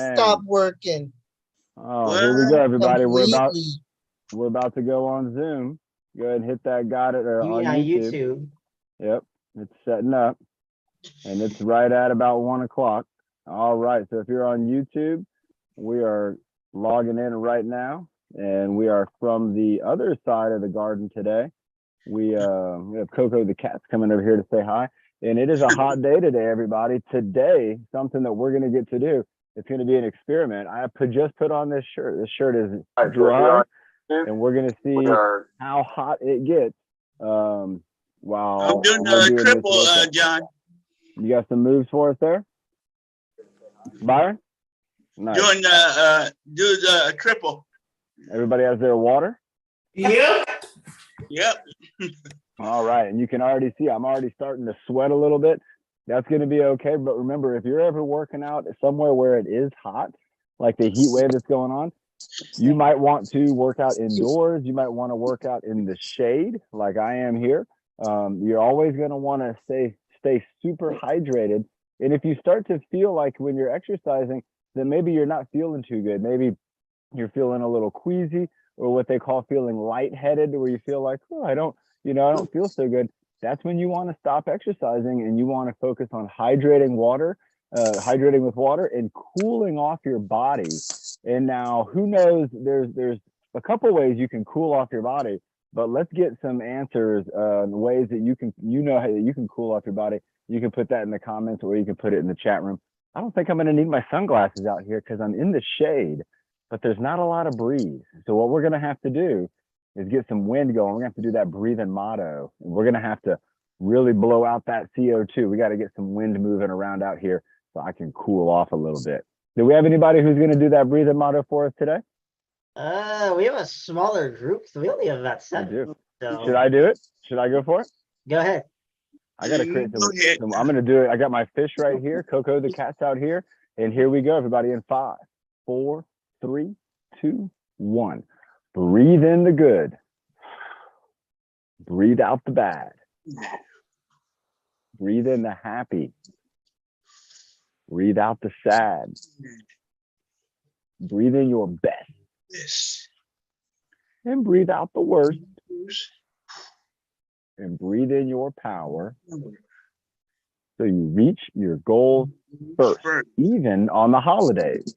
man. stopped working. Oh, here we go, everybody. Completely. We're about to go on Zoom. Go ahead and hit that got it or You mean on YouTube. YouTube? Yep, it's setting up, and it's right at about 1 o'clock. All right, so if you're on YouTube, we are logging in right now, and we are from the other side of the garden today. We have Coco the cat's coming over here to say hi, and it is a hot day today, everybody. Today, something that we're going to get to do. It's going to be an experiment. I just put on this shirt. This shirt is dry, and we're going to see how hot it gets. While I'm doing we're the doing triple, this workout. John. You got some moves for us there, Byron? Nice. Doing do the triple. Everybody has their water? Yep. Yep. All right, and you can already see I'm already starting to sweat a little bit. That's going to be okay, but remember, if you're ever working out somewhere where it is hot, like the heat wave that's going on, you might want to work out indoors. You might want to work out in the shade, like I am here. You're always going to want to stay super hydrated. And if you start to feel like when you're exercising, then maybe you're not feeling too good. Maybe you're feeling a little queasy, or what they call feeling lightheaded, where you feel like, oh, I don't feel so good. That's when you want to stop exercising and you want to focus on hydrating with water and cooling off your body. And now, who knows, there's a couple ways you can cool off your body, but let's get some answers, ways that you can cool off your body. You can put that in the comments, or you can put it in the chat room. I don't think I'm going to need my sunglasses out here because I'm in the shade, but there's not a lot of breeze. So what we're going to have to do is get some wind going. We're going to have to do that breathing motto. And we're going to have to really blow out that CO2. We got to get some wind moving around out here so I can cool off a little bit. Do we have anybody who's going to do that breathing motto for us today? We have a smaller group, so we only have about 7. So Should I do it? Should I go for it? go ahead. I got to create some. I'm going to do it. I got my fish right here. Coco the cat's out here. And here we go, everybody, in 5, 4, 3, 2, 1. Breathe in the good. Breathe out the bad. Breathe in the happy. Breathe out the sad. Breathe in your best. Yes. And breathe out the worst. And breathe in your power. So you reach your goals first, even on the holidays.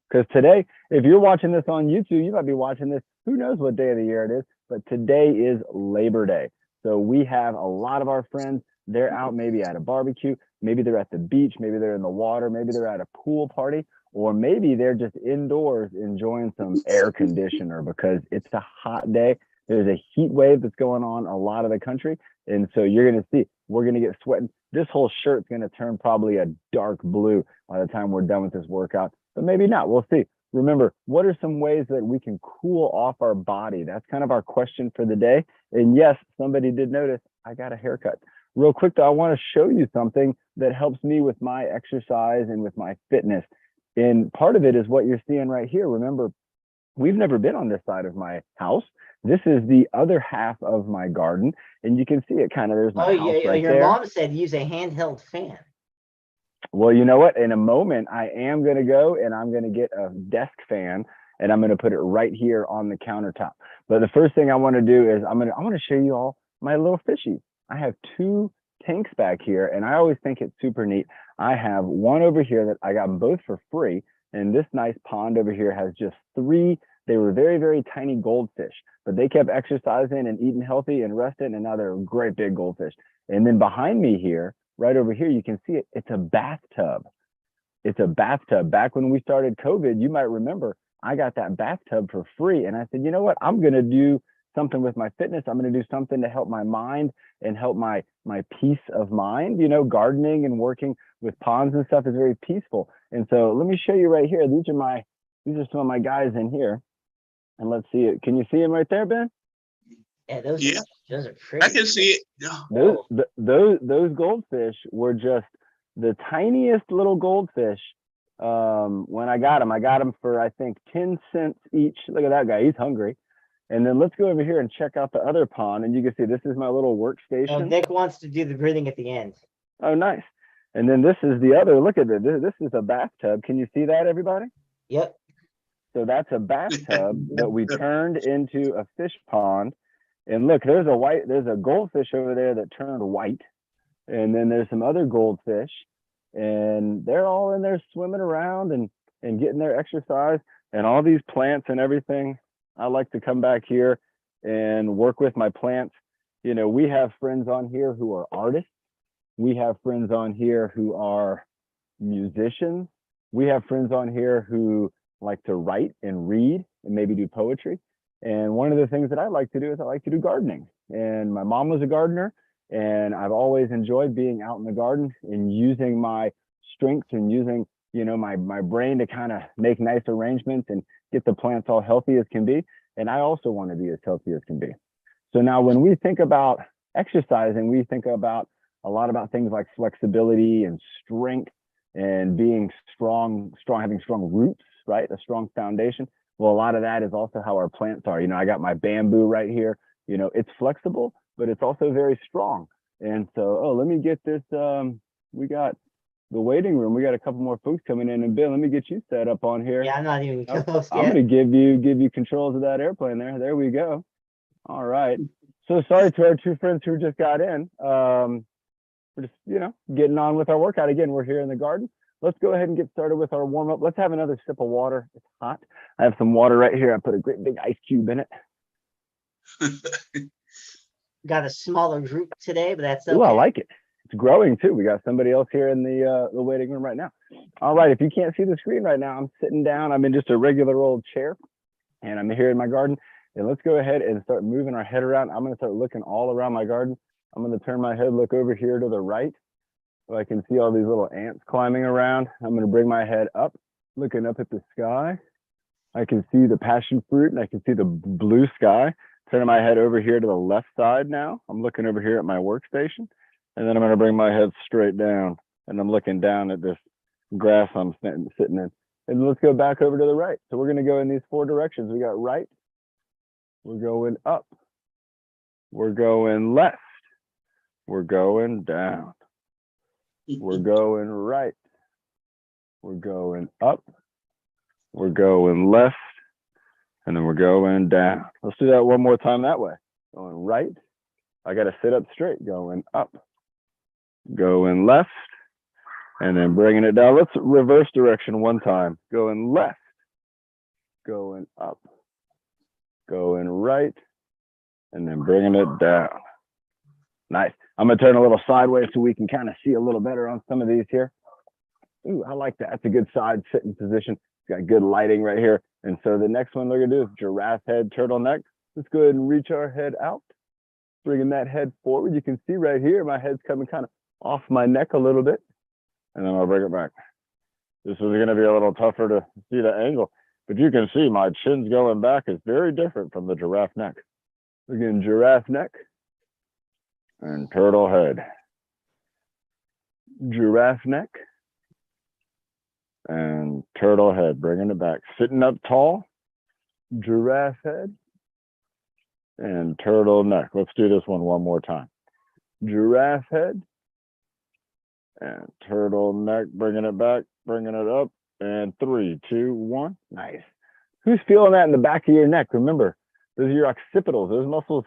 Because today, if you're watching this on YouTube, you might be watching this, who knows what day of the year it is, but today is Labor Day. So we have a lot of our friends, they're out maybe at a barbecue, maybe they're at the beach, maybe they're in the water, maybe they're at a pool party, or maybe they're just indoors enjoying some air conditioner because it's a hot day. There's a heat wave that's going on a lot of the country. And so you're going to see, we're going to get sweating. This whole shirt's going to turn probably a dark blue by the time we're done with this workout, but maybe not. We'll see. Remember, what are some ways that we can cool off our body? That's kind of our question for the day. And yes, somebody did notice I got a haircut. Real quick, though, I want to show you something that helps me with my exercise and with my fitness. And part of it is what you're seeing right here. Remember, we've never been on this side of my house. This is the other half of my garden, and you can see it kind of, there's my house right Your there. mom said use a handheld fan. Well, you know what? In a moment, I am going to go and I'm going to get a desk fan and I'm going to put it right here on the countertop. But the first thing I want to do is I want to show you all my little fishies. I have 2 tanks back here, and I always think it's super neat. I have one over here that I got them both for free, and this nice pond over here has just 3. They were very, very tiny goldfish, but they kept exercising and eating healthy and resting, and now they're great big goldfish. And then behind me here, right over here, you can see it. It's a bathtub. It's a bathtub. Back when we started COVID, you might remember, I got that bathtub for free. And I said, you know what? I'm going to do something with my fitness. I'm going to do something to help my mind and help my peace of mind. You know, gardening and working with ponds and stuff is very peaceful. And so let me show you right here. These are some of my guys in here. And let's see it. Can you see them right there, Ben? Yeah, those are pretty. I can see it. Those goldfish were just the tiniest little goldfish. When I got them for, I think, 10 cents each. Look at that guy, he's hungry. And then let's go over here and check out the other pond. And you can see this is my little workstation. Nick wants to do the breathing at the end. Oh, nice. And then this is the other, look at it. This is a bathtub. Can you see that, everybody? Yep. So that's a bathtub that we turned into a fish pond. And look, there's a goldfish over there that turned white. And then there's some other goldfish, and they're all in there swimming around and getting their exercise, and all these plants and everything. I like to come back here and work with my plants. You know, we have friends on here who are artists. We have friends on here who are musicians. We have friends on here who like to write and read and maybe do poetry. And one of the things that I like to do is I like to do gardening. And my mom was a gardener, and I've always enjoyed being out in the garden and using my strengths and using, you know, my brain to kind of make nice arrangements and get the plants all healthy as can be. And I also want to be as healthy as can be. So now when we think about exercising, we think about a lot about things like flexibility and strength and being strong, having strong roots, right? A strong foundation. Well, a lot of that is also how our plants are. You know, I got my bamboo right here. You know, it's flexible, but it's also very strong. And so, oh, let me get this. We got the waiting room. We got a couple more folks coming in. And Bill, let me get you set up on here. Yeah, I'm not even close I'm yet. going to give you controls of that airplane there. There we go. All right. So sorry to our two friends who just got in. We're just, you know, getting on with our workout. Again, we're here in the garden. Let's go ahead and get started with our warm up. Let's have another sip of water. It's hot. I have some water right here. I put a great big ice cube in it. Got a smaller group today, but that's okay. Ooh, I like it. It's growing too. We got somebody else here in the waiting room right now. All right. If you can't see the screen right now, I'm sitting down. I'm in just a regular old chair, and I'm here in my garden. And let's go ahead and start moving our head around. I'm going to start looking all around my garden. I'm going to turn my head, look over here to the right, so I can see all these little ants climbing around. I'm going to bring my head up, looking up at the sky. I can see the passion fruit, and I can see the blue sky. Turning my head over here to the left side now. I'm looking over here at my workstation, and then I'm going to bring my head straight down, and I'm looking down at this grass I'm sitting in. And let's go back over to the right. So we're going to go in these four directions. We got right. We're going up. We're going left. We're going down. We're going right. We're going up. We're going left. And then we're going down. Let's do that one more time that way. Going right. I got to sit up straight. Going up. Going left. And then bringing it down. Let's reverse direction one time. Going left. Going up. Going right. And then bringing it down. Nice. I'm going to turn a little sideways so we can kind of see a little better on some of these here. Ooh, I like that. That's a good side sitting position. It's got good lighting right here. And so the next one we're going to do is giraffe head, turtleneck. Let's go ahead and reach our head out. Bringing that head forward. You can see right here, my head's coming kind of off my neck a little bit. And then I'll bring it back. This is going to be a little tougher to see the angle. But you can see my chin's going back is very different from the giraffe neck. Again, giraffe neck and turtle head. Giraffe neck and turtle head. Bringing it back. Sitting up tall, giraffe head and turtle neck. Let's do this one more time. Giraffe head and turtle neck. Bringing it back, bringing it up. And 3, 2, 1. Nice. Who's feeling that in the back of your neck? Remember, those are your occipitals. Those muscles,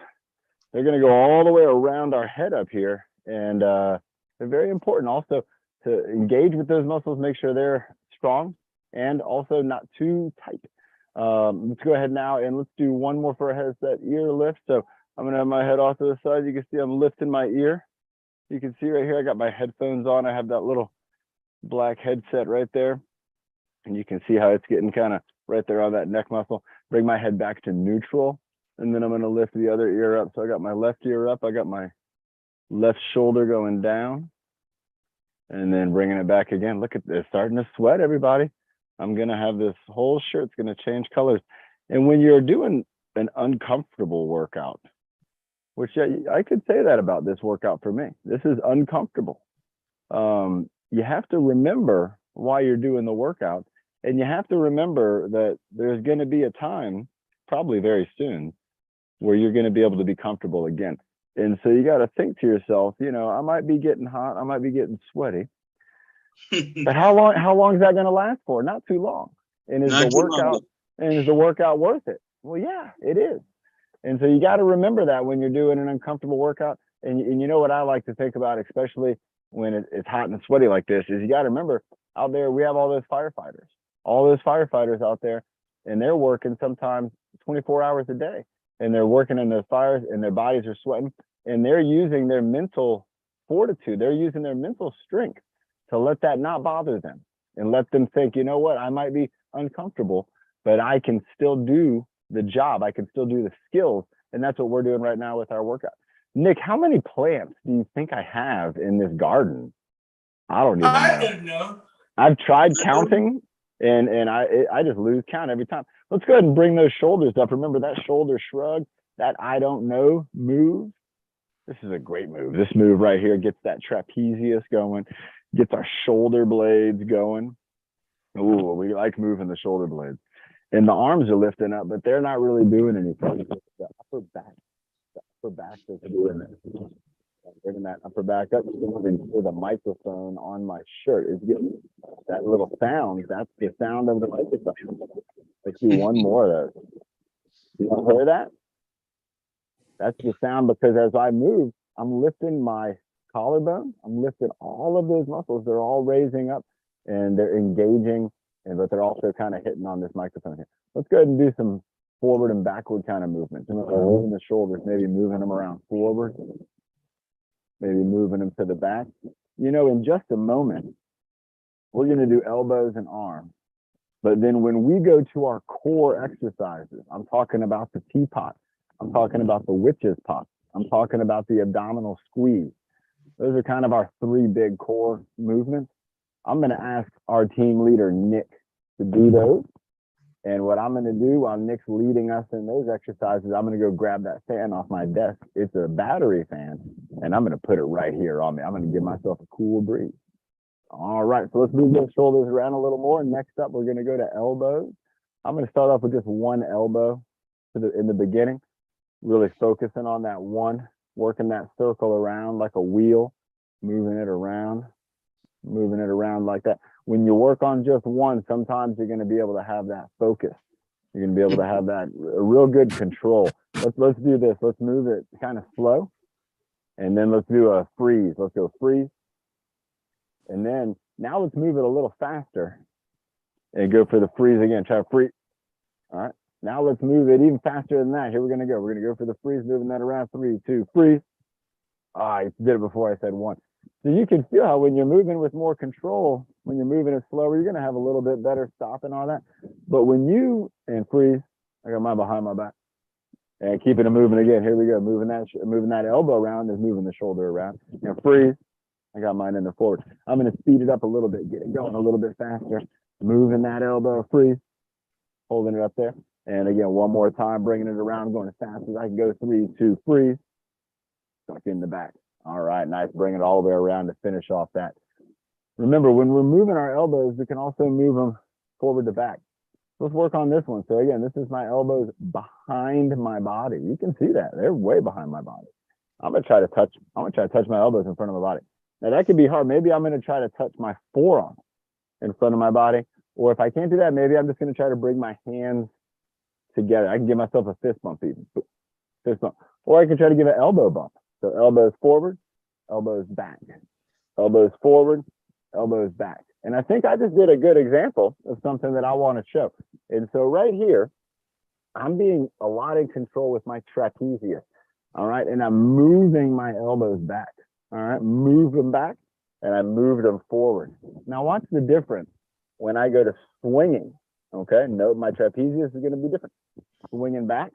they're going to go all the way around our head up here. And they're very important also to engage with those muscles, make sure they're strong and also not too tight. Let's go ahead now and let's do one more for our head, that ear lift. So I'm going to have my head off to the side. You can see I'm lifting my ear. You can see right here, I got my headphones on. I have that little black headset right there. And you can see how it's getting kind of right there on that neck muscle. Bring my head back to neutral. And then I'm going to lift the other ear up. So I got my left ear up. I got my left shoulder going down. And then bringing it back again. Look at this, starting to sweat, everybody. I'm going to have this whole shirt's going to change colors. And when you're doing an uncomfortable workout, which I could say that about this workout for me. This is uncomfortable. You have to remember why you're doing the workout. And you have to remember that there's going to be a time, probably very soon, where you're going to be able to be comfortable again. And so you got to think to yourself, you know, I might be getting hot, I might be getting sweaty, But how long is that going to last for? Not too long. And is Not the too long. workout worth it? Well, yeah, it is. And so you got to remember that when you're doing an uncomfortable workout. And you know what I like to think about, especially when it's hot and sweaty like this, is you got to remember out there, we have all those firefighters out there, and they're working sometimes 24 hours a day, and they're working in those fires, and their bodies are sweating, and they're using their mental fortitude. They're using their mental strength to let that not bother them and let them think, you know what, I might be uncomfortable, but I can still do the job. I can still do the skills. And that's what we're doing right now with our workout. Nick, how many plants do you think I have in this garden? I don't even know. I don't know. I've tried counting, and I just lose count every time. Let's go ahead and bring those shoulders up. Remember that shoulder shrug, that I don't know move. This is a great move. This move right here gets that trapezius going, gets our shoulder blades going. Ooh, we like moving the shoulder blades. And the arms are lifting up, but they're not really doing anything. The upper back is doing it. Bringing that upper back up, with a microphone on my shirt is getting that little sound. That's the sound of the microphone. Let's do one more of those. You hear that? That's the sound, because as I move, I'm lifting my collarbone. I'm lifting all of those muscles. They're all raising up and they're engaging, but they're also kind of hitting on this microphone here. Let's go ahead and do some forward and backward kind of movements. Holding the shoulders, maybe moving them around forward, maybe moving them to the back. You know, in just a moment, we're going to do elbows and arms. But then when we go to our core exercises, I'm talking about the teapot. I'm talking about the witch's pot. I'm talking about the abdominal squeeze. Those are kind of our three big core movements. I'm going to ask our team leader, Nick, to do those. And what I'm going to do while Nick's leading us in those exercises, I'm going to go grab that fan off my desk. It's a battery fan, and I'm going to put it right here on me. I'm going to give myself a cool breeze. All right, so let's move those shoulders around a little more. Next up, we're going to go to elbows. I'm going to start off with just one elbow in the beginning, really focusing on that one, working that circle around like a wheel, moving it around like that. When you work on just one, sometimes you're going to be able to have that focus. You're going to be able to have that real good control. Let's do this. Let's move it kind of slow. And then let's do a freeze. Let's go freeze. And then now let's move it a little faster and go for the freeze again. Try to freeze. All right. Now let's move it even faster than that. Here we're going to go. We're going to go for the freeze, moving that around. 3, 2, freeze. I did it before I said 1. So you can feel how when you're moving with more control, when you're moving it slower, you're going to have a little bit better stop and all that. But when you, and freeze, I got mine behind my back. And keeping it moving again. Here we go. Moving that elbow around is moving the shoulder around. And freeze. I got mine in the forward. I'm going to speed it up a little bit, get it going a little bit faster. Moving that elbow, freeze. Holding it up there. And again, one more time, bringing it around, going as fast as I can go. 3, 2, freeze. Stuck in the back. All right, nice. Bring it all the way around to finish off that. Remember, when we're moving our elbows, we can also move them forward to back. Let's work on this one. So again, this is my elbows behind my body. You can see that. They're way behind my body. I'm gonna try to touch my elbows in front of my body. Now that could be hard. Maybe I'm gonna try to touch my forearm in front of my body. Or if I can't do that, maybe I'm just gonna try to bring my hands together. I can give myself a fist bump even. Fist bump. Or I can try to give an elbow bump. So elbows forward, elbows back. Elbows forward, elbows back. And I think I just did a good example of something that I want to show. And so right here, I'm being a lot in control with my trapezius. All right. And I'm moving my elbows back. All right. Move them back and I move them forward. Now watch the difference when I go to swinging. Okay. Note my trapezius is going to be different. Swinging back.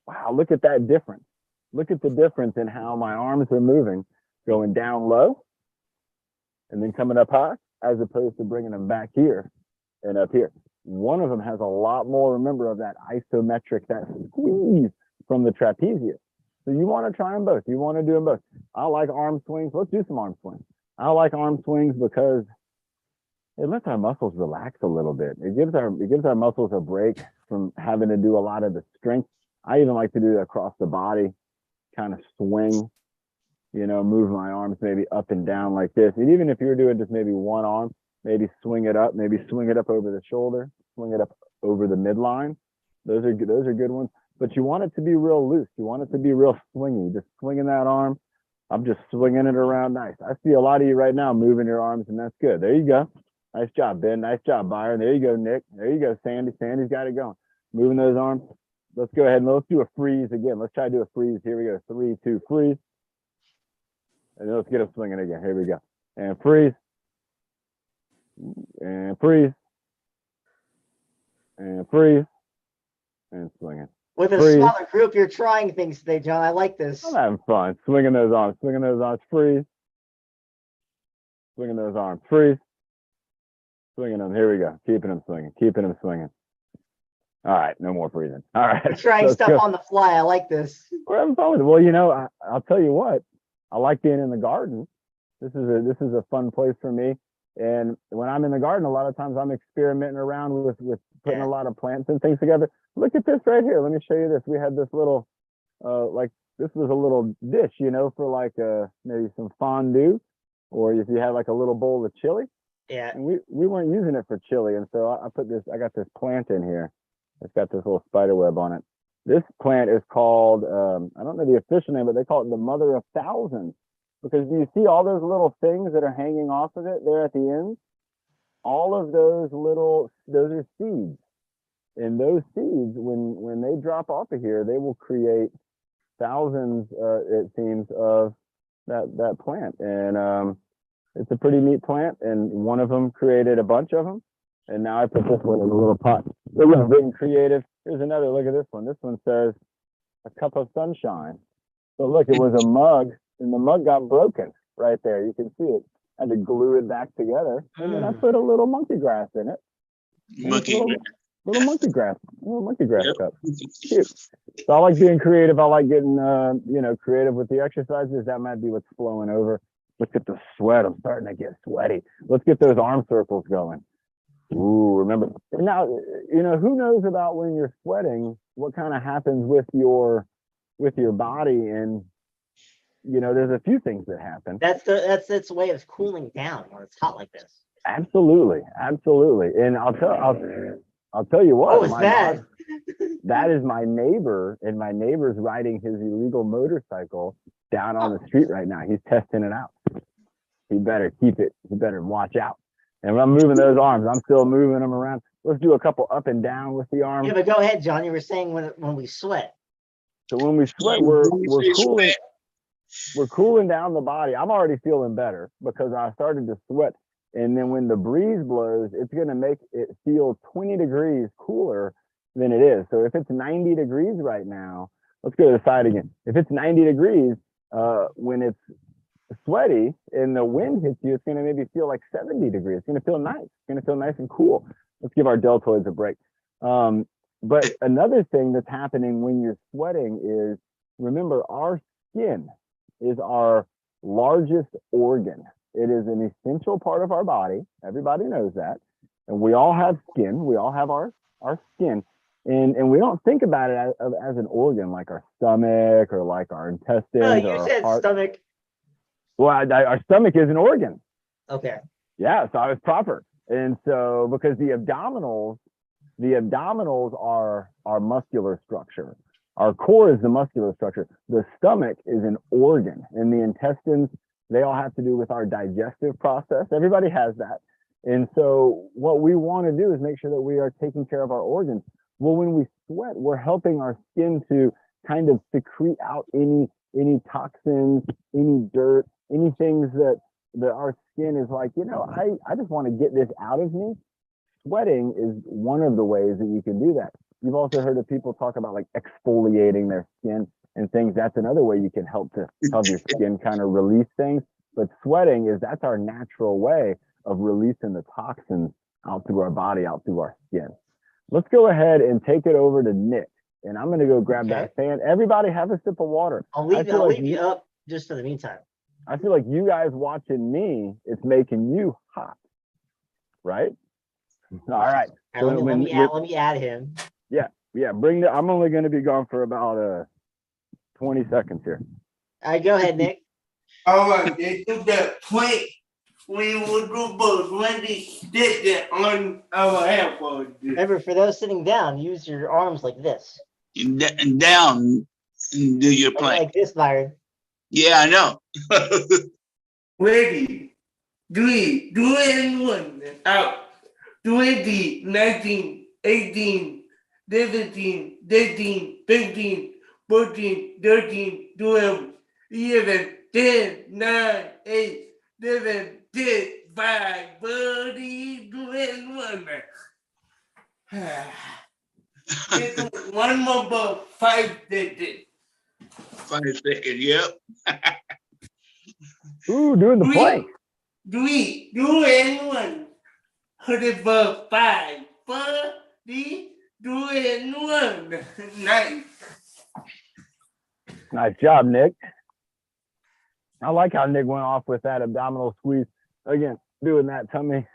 Wow. Look at that difference. Look at the difference in how my arms are moving, going down low and then coming up high, as opposed to bringing them back here and up here. One of them has a lot more, remember, of that isometric, that squeeze from the trapezius. So you want to try them both. You want to do them both. I like arm swings. Let's do some arm swings. I like arm swings because it lets our muscles relax a little bit. It gives our muscles a break from having to do a lot of the strength. I even like to do it across the body, kind of swing you know, move my arms maybe up and down like this. And even if you're doing just maybe one arm, maybe swing it up, maybe swing it up over the shoulder, swing it up over the midline. Those are good ones. But you want it to be real loose. You want it to be real swingy. Just swinging that arm. I'm just swinging it around nice. I see a lot of you right now moving your arms, and that's good. There you go. Nice job, Ben. Nice job, Byron. There you go, Nick. There you go, Sandy. Sandy's got it going. Moving those arms. Let's go ahead and let's do a freeze again. Let's try to do a freeze. Here we go. 3, 2, freeze. And then let's get them swinging again. Here we go. And freeze. And freeze. And freeze. And swinging. With a Freeze. smaller group, you're trying things today, John. I like this. I'm having fun. Swinging those arms. Swinging those arms. Freeze. Swinging those arms. Freeze. Swinging them. Here we go. Keeping them swinging. Keeping them swinging. All right. No more freezing. All right. You're trying Let's stuff go. on the fly. I like this. We're having fun with it. Well, you know, I'll tell you what. I like being in the garden. This is a fun place for me. And when I'm in the garden, a lot of times I'm experimenting around with putting Yeah. a lot of plants and things together. Look at this right here. Let me show you this. We had this little, like this was a little dish, you know, for like maybe some fondue, or if you had like a little bowl of chili. Yeah. And we weren't using it for chili, and so I got this plant in here. It's got this little spider web on it. This plant is called, I don't know the official name, but they call it the mother of thousands. Because do you see all those little things that are hanging off of it there at the end? All of those are seeds. And those seeds, when they drop off of here, they will create thousands, it seems, of that plant. And it's a pretty neat plant. And one of them created a bunch of them. And now I put this one in a little pot. They're getting creative. Here's another. Look at this one. This one says a cup of sunshine. So look, it was a mug, and the mug got broken right there. You can see it. I had to glue it back together, and then I put a little monkey grass in it. Monkey. Little monkey grass Yep. cup. Cute. So I like being creative. I like getting, creative with the exercises. That might be what's flowing over. Look at the sweat. I'm starting to get sweaty. Let's get those arm circles going. Ooh, remember now, you know, who knows about when you're sweating, what kind of happens with your body. And, you know, there's a few things that happen. That's its way of cooling down when it's hot like this. Absolutely. And I'll tell you what, Oh, it's bad. that is my neighbor, and my neighbor's riding his illegal motorcycle down on the street right now. He's testing it out. He better keep it. He better watch out. And when I'm moving those arms, I'm still moving them around. Let's do a couple up and down with the arms. Yeah, but go ahead, John. You were saying when we sweat. So when we sweat, we're cooling down the body. I'm already feeling better because I started to sweat. And then when the breeze blows, it's going to make it feel 20 degrees cooler than it is. So if it's 90 degrees right now, let's go to the side again. If it's 90 degrees, when it's sweaty and the wind hits you, it's going to maybe feel like 70 degrees. It's going to feel nice. It's going to feel nice and cool. Let's give our deltoids a break. But another thing that's happening when you're sweating is, remember, our skin is our largest organ. It is an essential part of our body. Everybody knows that. And we all have skin. We all have our skin. And we don't think about it as an organ, like our stomach or like our intestines. No, or you our said heart. stomach. Well, our stomach is an organ. Okay. Yeah, so I was proper. And so because the abdominals are our muscular structure. Our core is the muscular structure. The stomach is an organ, and the intestines, they all have to do with our digestive process. Everybody has that. And so what we want to do is make sure that we are taking care of our organs. Well, when we sweat, we're helping our skin to kind of secrete out any toxins, any dirt, any things that our skin is like, you know, I just want to get this out of me. Sweating is one of the ways that you can do that. You've also heard of people talk about like exfoliating their skin and things. That's another way you can help your skin kind of release things. But sweating that's our natural way of releasing the toxins out through our body, out through our skin. Let's go ahead and take it over to Nick. And I'm going to go grab that fan. Everybody have a sip of water. I'll leave you up just for the meantime. I feel like you guys watching me, it's making you hot, right? All right. All right, let me add him. Yeah. I'm only going to be gone for about 20 seconds here. All right, go ahead, Nick. All right, they do that point. We will do both when they stick it on our elbows. Remember, for those sitting down, use your arms like this. And down and do your plank. Like this, Byron. Yeah, I know. Ready, 3, 2, and 1. Out. 20, 19, 18, 17, 18, 15, 14, 13, 12, 11, 10, 9, 8, 7, 10, 5, 40, 2, and 1. One more ball, 5 seconds. 5 seconds, yep. Ooh, doing the plank. 3, 2, and 1. Hold it for 5, 4, 3, 2, and 1. Nice. Nice job, Nick. I like how Nick went off with that abdominal squeeze. Again, doing that tummy.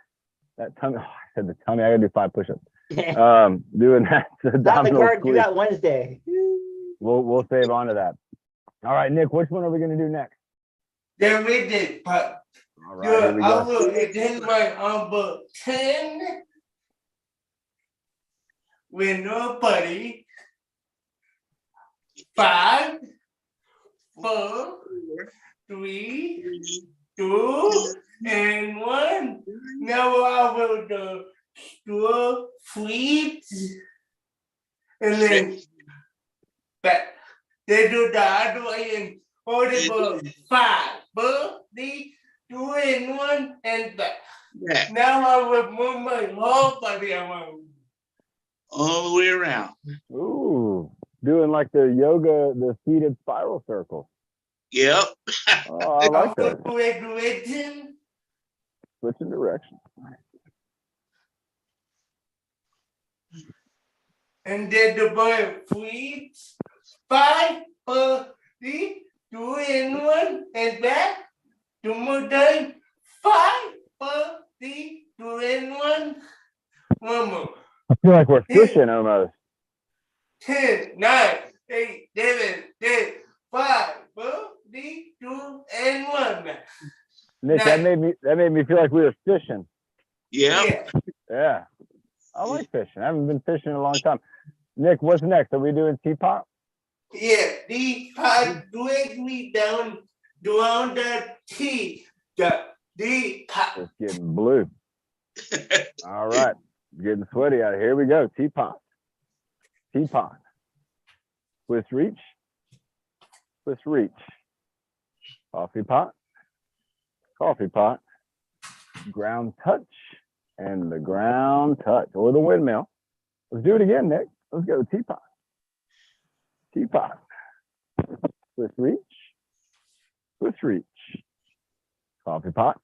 Oh, I said the tummy. I gotta do 5 push-ups. Doing that Not the abdominal card. Do squeeze. that Wednesday. We'll save on to that. All right, Nick, which one are we gonna do next? Then we did, but All right, here we I go. will attend my number 10 with nobody. 5, 4, 3, 2, and 1. Now I will do flips and then back. They do the other way and hold it for 5, 4, 3, 2, and 1, and back. Yeah, Now I will move my whole body around. all the way around. Ooh, doing like the yoga, the seated spiral circle. Yep. Oh, I like that. Graduation. Switching direction. And then the boy flips. 5, 4, 3, 2, and 1, and back. 2 more times. 5, 4, 3, 2, and 1. One more. I feel like we're fishing almost. 10, 9, 8, 7, 10, 5, 4, 3, 2, and 1. Nick, that made me feel like we were fishing. Yep. Yeah. Yeah. I like fishing. I haven't been fishing in a long time. Nick, what's next? Are we doing teapot? Yeah, the pot drag me down the T. The pot. It's getting blue. All right. Getting sweaty out. Here we go. Teapot. Teapot. Twist reach. Twist reach. Coffee pot. Coffee pot. Ground touch. And the ground touch. Or the windmill. Let's do it again, Nick. Let's go. Teapot. Teapot. Twist reach. Twist reach. Coffee pot.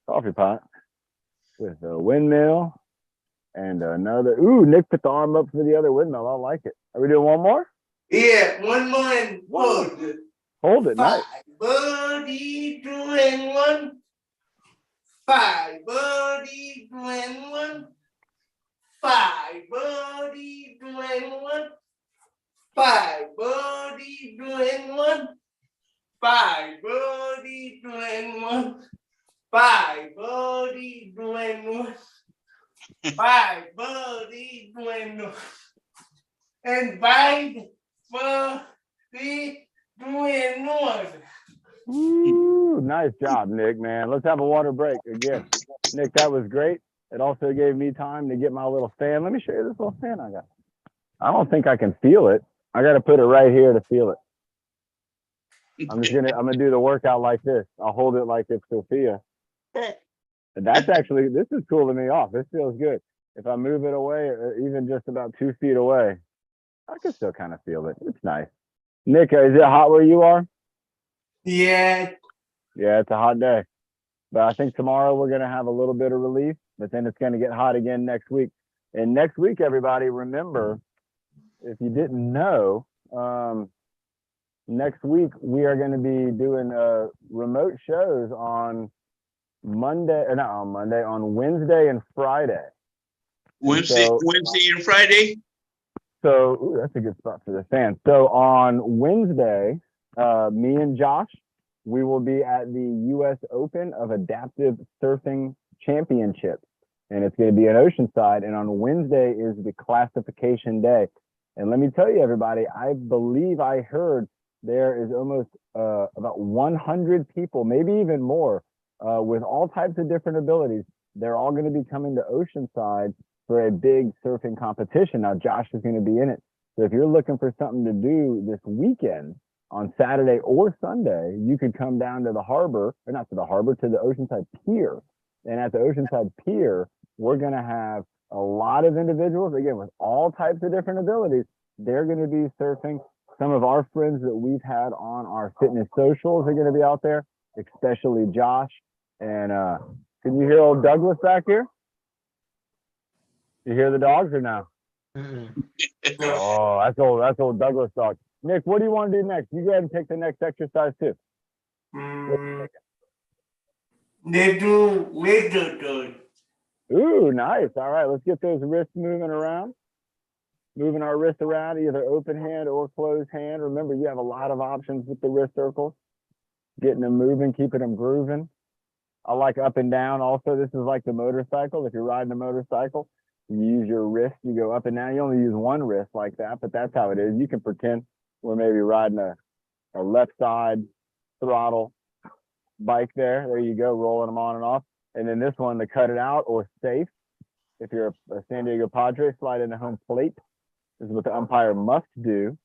Coffee pot. With a windmill. And another. Ooh, Nick put the arm up for the other windmill. I like it. Are we doing one more? Yeah, one more and hold. Hold it. Nice. 5, birdie, 2, and 1. 5, birdie, 2, and 1. 5, birdie, 2, and 1. 5, birdie, 2, and 1. 5, birdie, 2, and 1. 5, birdie, 2, and 1. 5, birdie, 2, and 1. And 5, 4, 3, 2, and 1. Ooh, nice job, Nick, man. Let's have a water break again. Nick, that was great. It also gave me time to get my little fan. Let me show you this little fan I got. I don't think I can feel it. I got to put it right here to feel it. I'm gonna do the workout like this. I'll hold it like it's Sophia. And that's actually, this is cooling me off. This feels good. If I move it away, or even just about 2 feet away, I can still kind of feel it. It's nice. Nick, is it hot where you are? Yeah. Yeah, it's a hot day. But I think tomorrow we're going to have a little bit of relief, but then it's going to get hot again next week. And next week, everybody, remember, if you didn't know, next week we are going to be doing remote shows on Monday, not on Monday, on Wednesday and Friday. Wednesday and Friday. So ooh, that's a good spot for the fan. So on Wednesday, me and Josh we will be at the U.S. Open of Adaptive Surfing Championships, and it's going to be at Oceanside. And on Wednesday is the classification day. And let me tell you, everybody, I believe I heard there is almost about 100 people, maybe even more, with all types of different abilities. They're all going to be coming to Oceanside for a big surfing competition. Now, Josh is going to be in it. So if you're looking for something to do this weekend on Saturday or Sunday, you could come down to the harbor, or not to the harbor, to the Oceanside Pier. And at the Oceanside Pier, we're going to have a lot of individuals, again, with all types of different abilities. They're going to be surfing. Some of our friends that we've had on our fitness socials are going to be out there, especially Josh. And can you hear old Douglas back here? You hear the dogs or no? Oh, that's old Douglas dog. Nick, what do you want to do next? You go ahead and take the next exercise too. They do wiggle. Ooh, nice. All right, let's get those wrists moving around. Moving our wrists around, either open hand or closed hand. Remember, you have a lot of options with the wrist circles. Getting them moving, keeping them grooving. I like up and down. Also, this is like the motorcycle. If you're riding a motorcycle, you use your wrist, you go up and down. You only use one wrist like that, but that's how it is. You can pretend we're maybe riding a left side throttle bike there. There you go, rolling them on and off. And then this one, to cut it out or safe. If you're a San Diego Padre, slide into home plate. This is what the umpire must do.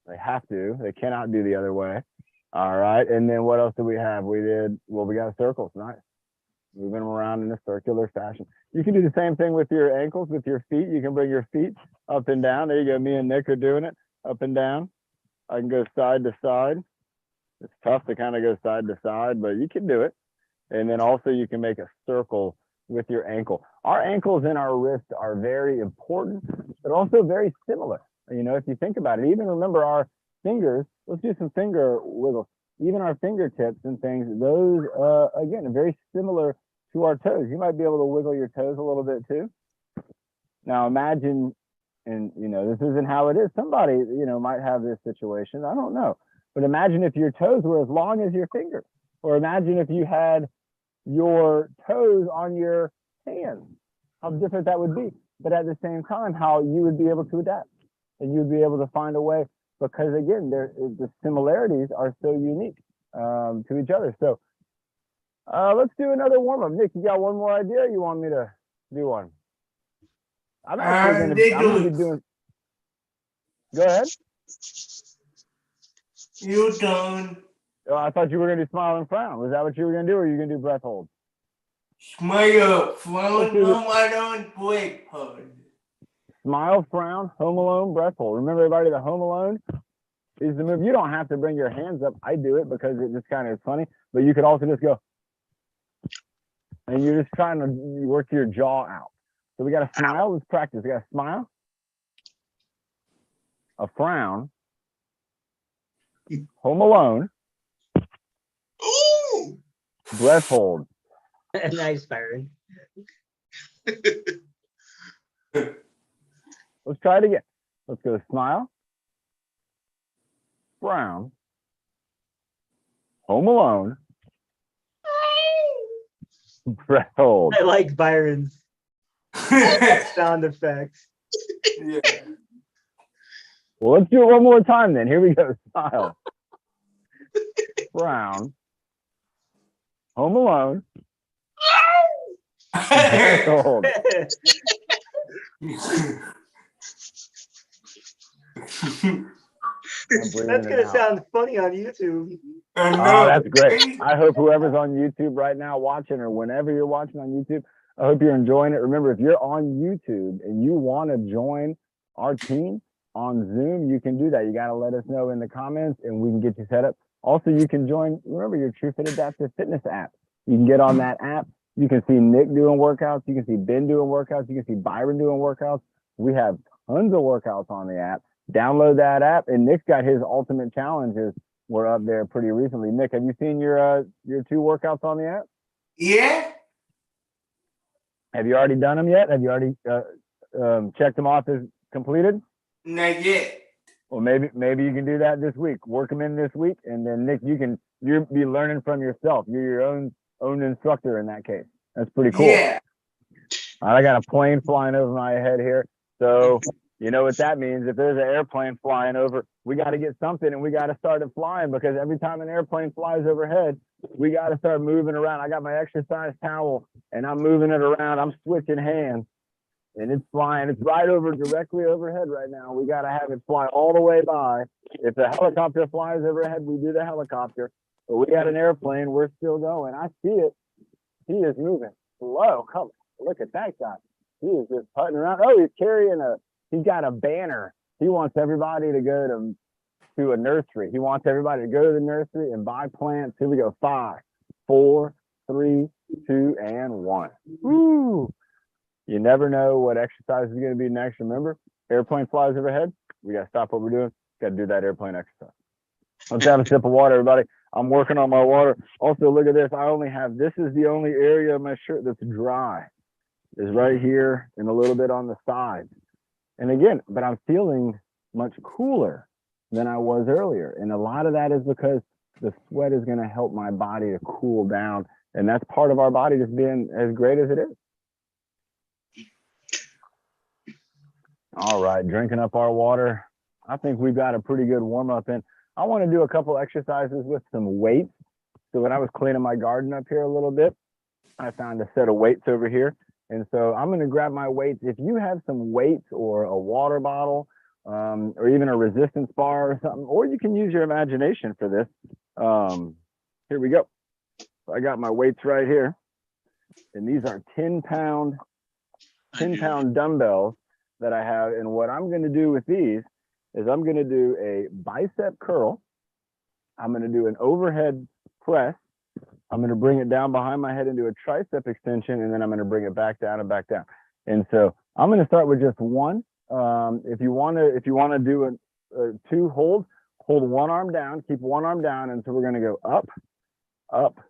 They have to. They cannot do the other way. All right. And then what else do we have? We got circles. Nice. Moving them around in a circular fashion. You can do the same thing with your ankles, with your feet. You can bring your feet up and down. There you go. Me and Nick are doing it up and down. I can go side to side. It's tough to kind of go side to side, but you can do it. And then also you can make a circle with your ankle. Our ankles and our wrists are very important, but also very similar. You know, if you think about it, even remember our fingers, let's do some finger wiggles. Even our fingertips and things, those, again, are very similar to our toes. You might be able to wiggle your toes a little bit too. Now imagine, and you know, this isn't how it is. Somebody, you know, might have this situation. I don't know. But imagine if your toes were as long as your fingers. Or imagine if you had your toes on your hands, how different that would be. But at the same time, how you would be able to adapt and you'd be able to find a way, because again, the similarities are so unique to each other. So let's do another warm-up. Nick, you got one more idea? Or you want me to do one? I'm actually going to be doing. Go ahead. You done. Oh, I thought you were going to do smile and frown. Was that what you were going to do, or are you going to do breath hold? Smile, frown, home breath hold. Smile, frown, home alone, breath hold. Remember, everybody, the home alone is the move. You don't have to bring your hands up. I do it because it just kind of is funny, but you could also just go, and you're just trying to work your jaw out. So we got a smile. Let's practice. We got a smile, a frown, home alone, Ooh. breath hold. Nice, Byron. Let's try it again. Let's go smile, frown, home alone, breath hold. I like Byron's sound effects. Yeah. Well, let's do it one more time then. Here we go. Smile, frown, home alone, breath hold. That's gonna sound funny on YouTube. Oh, that's great. I hope whoever's on YouTube right now watching, or whenever you're watching on YouTube, I hope you're enjoying it. Remember, if you're on YouTube and you want to join our team on Zoom, you can do that. You got to let us know in the comments and we can get you set up. Also, you can join, remember, your TrueFit Adaptive Fitness app. You can get on that app. You can see Nick doing workouts. You can see Ben doing workouts. You can see Byron doing workouts. We have tons of workouts on the app. Download that app. And Nick's got his ultimate challenges were up there pretty recently. Nick, have you seen your 2 workouts on the app? Yeah. Have you already done them yet? Have you already checked them off as completed? Not yet. Well, maybe you can do that this week. Work them in this week, and then Nick, you can you'll be learning from yourself. You're your own instructor in that case. That's pretty cool. Yeah. I got a plane flying over my head here. So you know what that means. If there's an airplane flying over, we got to get something and we got to start it flying, because every time an airplane flies overhead, we got to start moving around. I got my exercise towel and I'm moving it around. I'm switching hands and it's flying. It's right over directly overhead right now. We got to have it fly all the way by. If the helicopter flies overhead, we do the helicopter. But we got an airplane. We're still going. I see it. He is moving slow. Come on. Look at that guy. He is just putting around. Oh, he's got a banner. He wants everybody to go to a nursery. He wants everybody to go to the nursery and buy plants. Here we go. 5, 4, 3, 2, and 1. Woo! You never know what exercise is going to be next. Remember, airplane flies overhead. We got to stop what we're doing. Got to do that airplane exercise. Let's have a sip of water, everybody. I'm working on my water. Also, look at this. This is the only area of my shirt that's dry. Is right here and a little bit on the side. And again, but I'm feeling much cooler than I was earlier. And a lot of that is because the sweat is going to help my body to cool down. And that's part of our body just being as great as it is. All right, drinking up our water. I think we've got a pretty good warm up in. I want to do a couple exercises with some weights. So when I was cleaning my garden up here a little bit, I found a set of weights over here. And so I'm going to grab my weights. If you have some weights or a water bottle, or even a resistance bar or something, or you can use your imagination for this. Here we go. So I got my weights right here. And these are 10-pound dumbbells that I have. And what I'm going to do with these is I'm going to do a bicep curl. I'm going to do an overhead press. I'm going to bring it down behind my head and do a tricep extension, and then I'm going to bring it back down and back down. And so I'm going to start with just one. If you want to do a 2 holds, hold one arm down, keep one arm down, and so we're going to go up, up,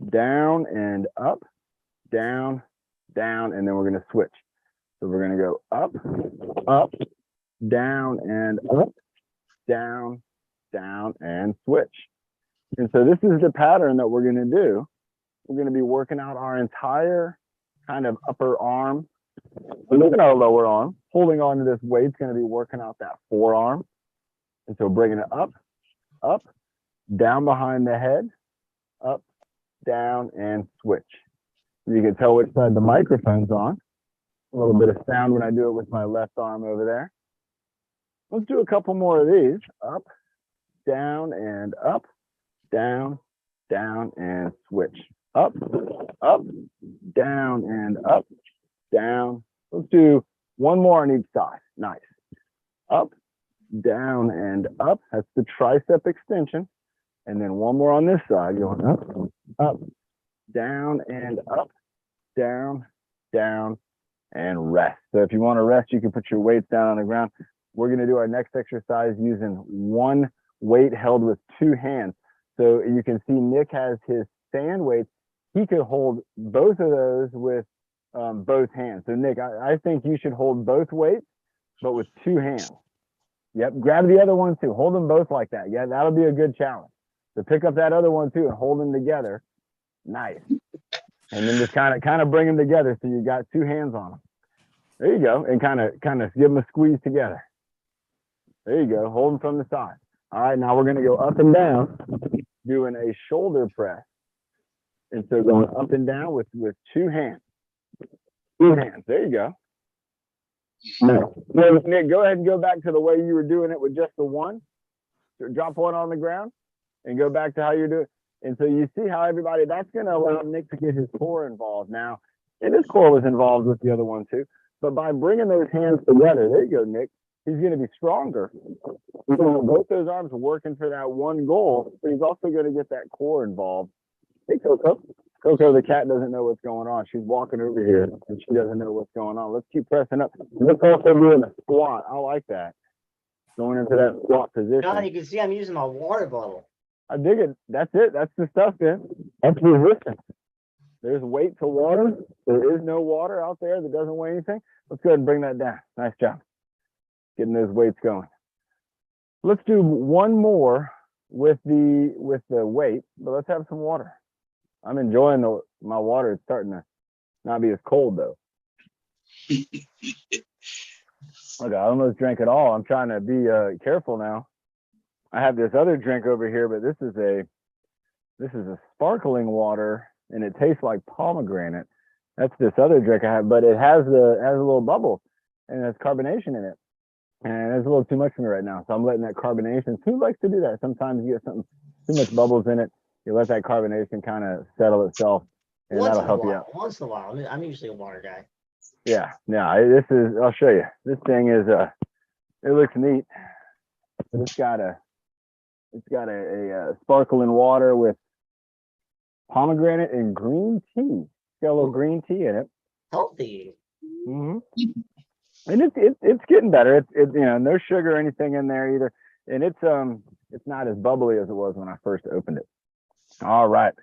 down, and up, down, down, and then we're going to switch. So we're going to go up, up, down, and up, down, down, and switch. And so this is the pattern that we're going to do. We're going to be working out our entire kind of upper arm. Look at our lower arm. Holding on to this weight is going to be working out that forearm. And so bringing it up, up, down behind the head, up, down, and switch. You can tell which side the microphone's on. A little bit of sound when I do it with my left arm over there. Let's do a couple more of these. Up, down, and up. Down, down, and switch. Up, up, down, and up, down. Let's do one more on each side. Nice. Up, down, and up. That's the tricep extension. And then one more on this side, going up, up, down, and up, down, down, and rest. So if you want to rest, you can put your weights down on the ground. We're going to do our next exercise using one weight held with 2 hands. So you can see Nick has his stand weights. He could hold both of those with both hands. So Nick, I think you should hold both weights, but with 2 hands. Yep, grab the other one too. Hold them both like that. Yeah, that'll be a good challenge. So pick up that other one too and hold them together. Nice. And then just kind of bring them together so you got 2 hands on them. There you go. And kind of give them a squeeze together. There you go. Hold them from the side. All right, now we're going to go up and down, doing a shoulder press. And so going up and down with 2 hands. 2 hands. There you go. No, Nick, go ahead and go back to the way you were doing it with just the one. So drop one on the ground and go back to how you're doing. And so you see how everybody, that's going to allow Nick to get his core involved. Now, and his core was involved with the other one too. But by bringing those hands together, there you go, Nick. He's going to be stronger. He's going to have both those arms working for that one goal, but he's also going to get that core involved. Hey, Coco. Coco, the cat, doesn't know what's going on. She's walking over here, and she doesn't know what's going on. Let's keep pressing up. Let's also doing a squat. I like that. Going into that squat position. John, you can see I'm using my water bottle. I dig it. That's it. That's the stuff, man. That's resistance. There's weight to water. There is no water out there that doesn't weigh anything. Let's go ahead and bring that down. Nice job. Getting those weights going. Let's do one more with the weight, but let's have some water. I'm enjoying my water. It's starting to not be as cold though. Okay, I almost drank it all. I'm trying to be careful now. I have this other drink over here, but this is a sparkling water, and it tastes like pomegranate. That's this other drink I have, but it has a little bubble, and it has carbonation in it. And there's a little too much in it right now, so I'm letting that carbonation. Who likes to do that? Sometimes you get something too much bubbles in it. You let that carbonation kind of settle itself, and Once that'll in a help you while. out. Once in a while. I'm usually a water guy. Yeah, this is. I'll show you. This thing is it looks neat, but it's got a sparkling water with pomegranate and green tea. It's got a little green tea in it. Healthy. Mm-hmm. And it's getting better. It's no sugar or anything in there either, and it's not as bubbly as it was when I first opened it. All right,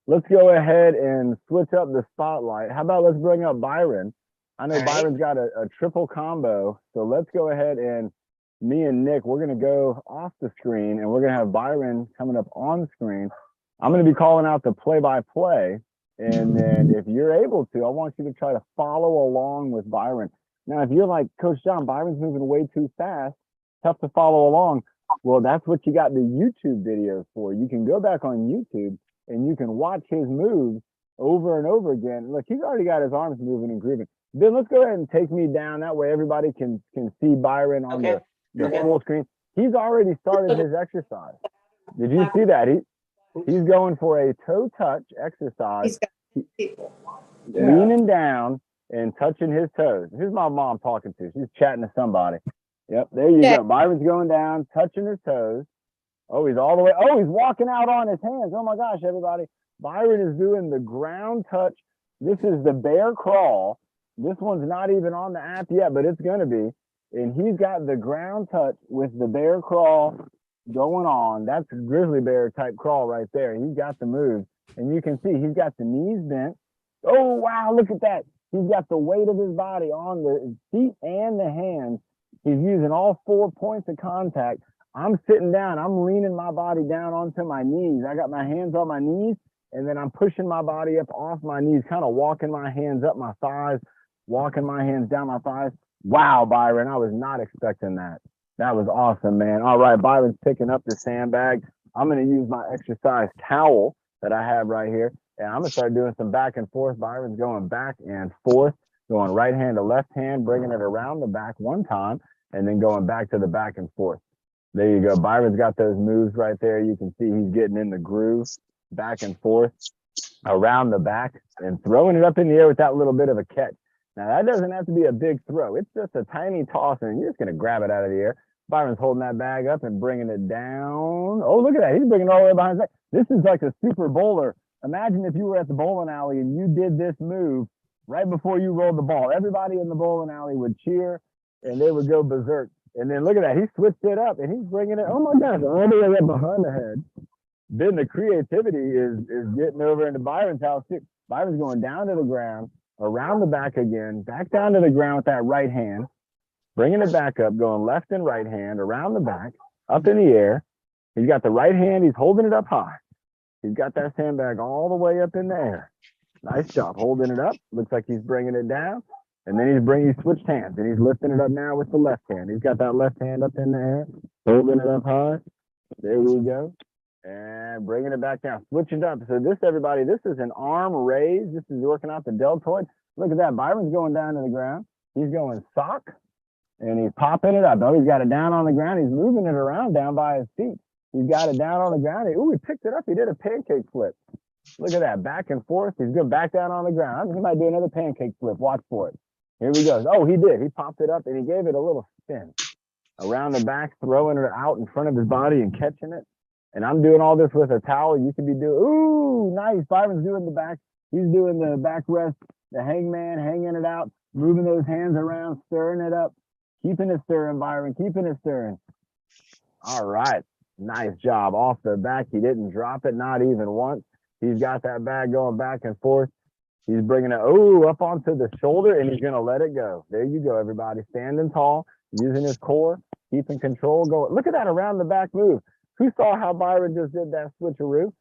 let's go ahead and switch up the spotlight. How about let's bring up Byron? I know Byron's got a triple combo, so let's go ahead and me and Nick, we're gonna go off the screen and we're gonna have Byron coming up on screen. I'm gonna be calling out the play-by-play, and then if you're able to, I want you to try to follow along with Byron. Now, if you're like, Coach John, Byron's moving way too fast, tough to follow along. Well, that's what you got the YouTube videos for. You can go back on YouTube and you can watch his moves over and over again. Look, he's already got his arms moving and grooving. Then let's go ahead and take me down. That way everybody can see Byron on the full screen. He's already started his exercise. Did you see that? He's going for a toe touch exercise. Leaning down and touching his toes. Who's my mom talking to? She's chatting to somebody. Yep, there you go. Byron's going down, touching his toes. Oh, he's all the way. Oh, he's walking out on his hands. Oh my gosh, everybody. Byron is doing the ground touch. This is the bear crawl. This one's not even on the app yet, but it's going to be. And he's got the ground touch with the bear crawl going on. That's a grizzly bear type crawl right there. He's got the move. And you can see he's got the knees bent. Oh, wow, look at that. He's got the weight of his body on the feet and the hands. He's using all 4 points of contact. I'm sitting down. I'm leaning my body down onto my knees. I got my hands on my knees, and then I'm pushing my body up off my knees, kind of walking my hands up my thighs, walking my hands down my thighs. Wow, Byron, I was not expecting that. That was awesome, man. All right, Byron's picking up the sandbag. I'm going to use my exercise towel that I have right here. And I'm gonna start doing some back and forth. Byron's going back and forth, going right hand to left hand, bringing it around the back one time, and then going back to the back and forth. There you go. Byron's got those moves right there. You can see he's getting in the groove, back and forth, around the back, and throwing it up in the air with that little bit of a catch. Now, that doesn't have to be a big throw. It's just a tiny toss, and you're just gonna grab it out of the air. Byron's holding that bag up and bringing it down. Oh, look at that. He's bringing it all the way behind his back. This is like a super bowler. Imagine if you were at the bowling alley and you did this move right before you rolled the ball. Everybody in the bowling alley would cheer and they would go berserk. And then look at that. He switched it up and he's bringing it, oh my gosh, all the way up behind the head. Then the creativity is getting over into Byron's house too. Byron's going down to the ground, around the back again, back down to the ground with that right hand, bringing it back up, going left and right hand, around the back, up in the air. He's got the right hand. He's holding it up high. He's got that sandbag all the way up in the air. Nice job holding it up. Looks like he's bringing it down. And then he switched hands and he's lifting it up now with the left hand. He's got that left hand up in the air, holding it up high. There we go. And bringing it back down, switching it up. So this, everybody, this is an arm raise. This is working out the deltoid. Look at that. Byron's going down to the ground. He's going sock and he's popping it up. Oh, he's got it down on the ground. He's moving it around down by his feet. He's got it down on the ground. Ooh, he picked it up. He did a pancake flip. Look at that, back and forth. He's going back down on the ground. He might do another pancake flip. Watch for it. Here we go. Oh, he did. He popped it up and he gave it a little spin around the back, throwing it out in front of his body and catching it. And I'm doing all this with a towel. You could be doing, ooh, nice. Byron's doing the back. He's doing the back rest, the hangman, hanging it out, moving those hands around, stirring it up, keeping it stirring, Byron, keeping it stirring. All right. Nice job off the back. He didn't drop it, not even once. He's got that bag going back and forth. He's bringing it, up onto the shoulder, and he's going to let it go. There you go, everybody. Standing tall, using his core, keeping control going. Look at that around the back move. Who saw how Byron just did that switcheroo?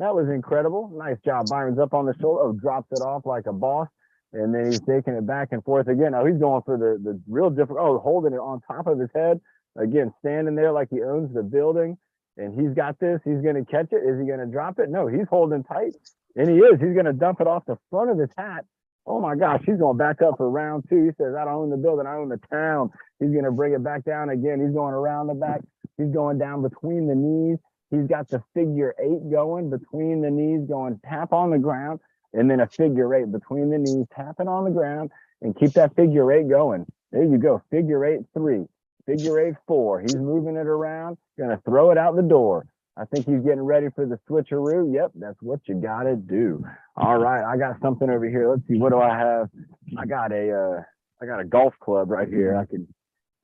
That was incredible. Nice job. Byron's up on the shoulder. Oh, drops it off like a boss. And then he's taking it back and forth again. Oh, he's going for the real different. Oh, holding it on top of his head. Again, standing there like he owns the building. And he's got this. He's going to catch it. Is he going to drop it? No, he's holding tight. And he is. He's going to dump it off the front of his hat. Oh, my gosh. He's going back up for round two. He says, I don't own the building. I own the town. He's going to bring it back down again. He's going around the back. He's going down between the knees. He's got the figure 8 going between the knees, going tap on the ground, and then a figure 8 between the knees, tapping on the ground, and keep that figure 8 going. There you go. Figure 8 3, figure 8 4. He's moving it around, going to throw it out the door. I think he's getting ready for the switcheroo. Yep, that's what you got to do. All right, I got something over here. Let's see. What do I have? I got a golf club right here. I can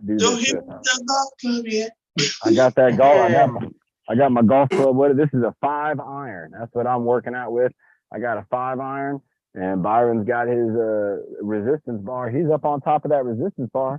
do Don't this hit with. the golf club yet. I got that golf. I got my golf club. This is a 5 iron. That's what I'm working out with. I got a 5 iron, and Byron's got his resistance bar. He's up on top of that resistance bar,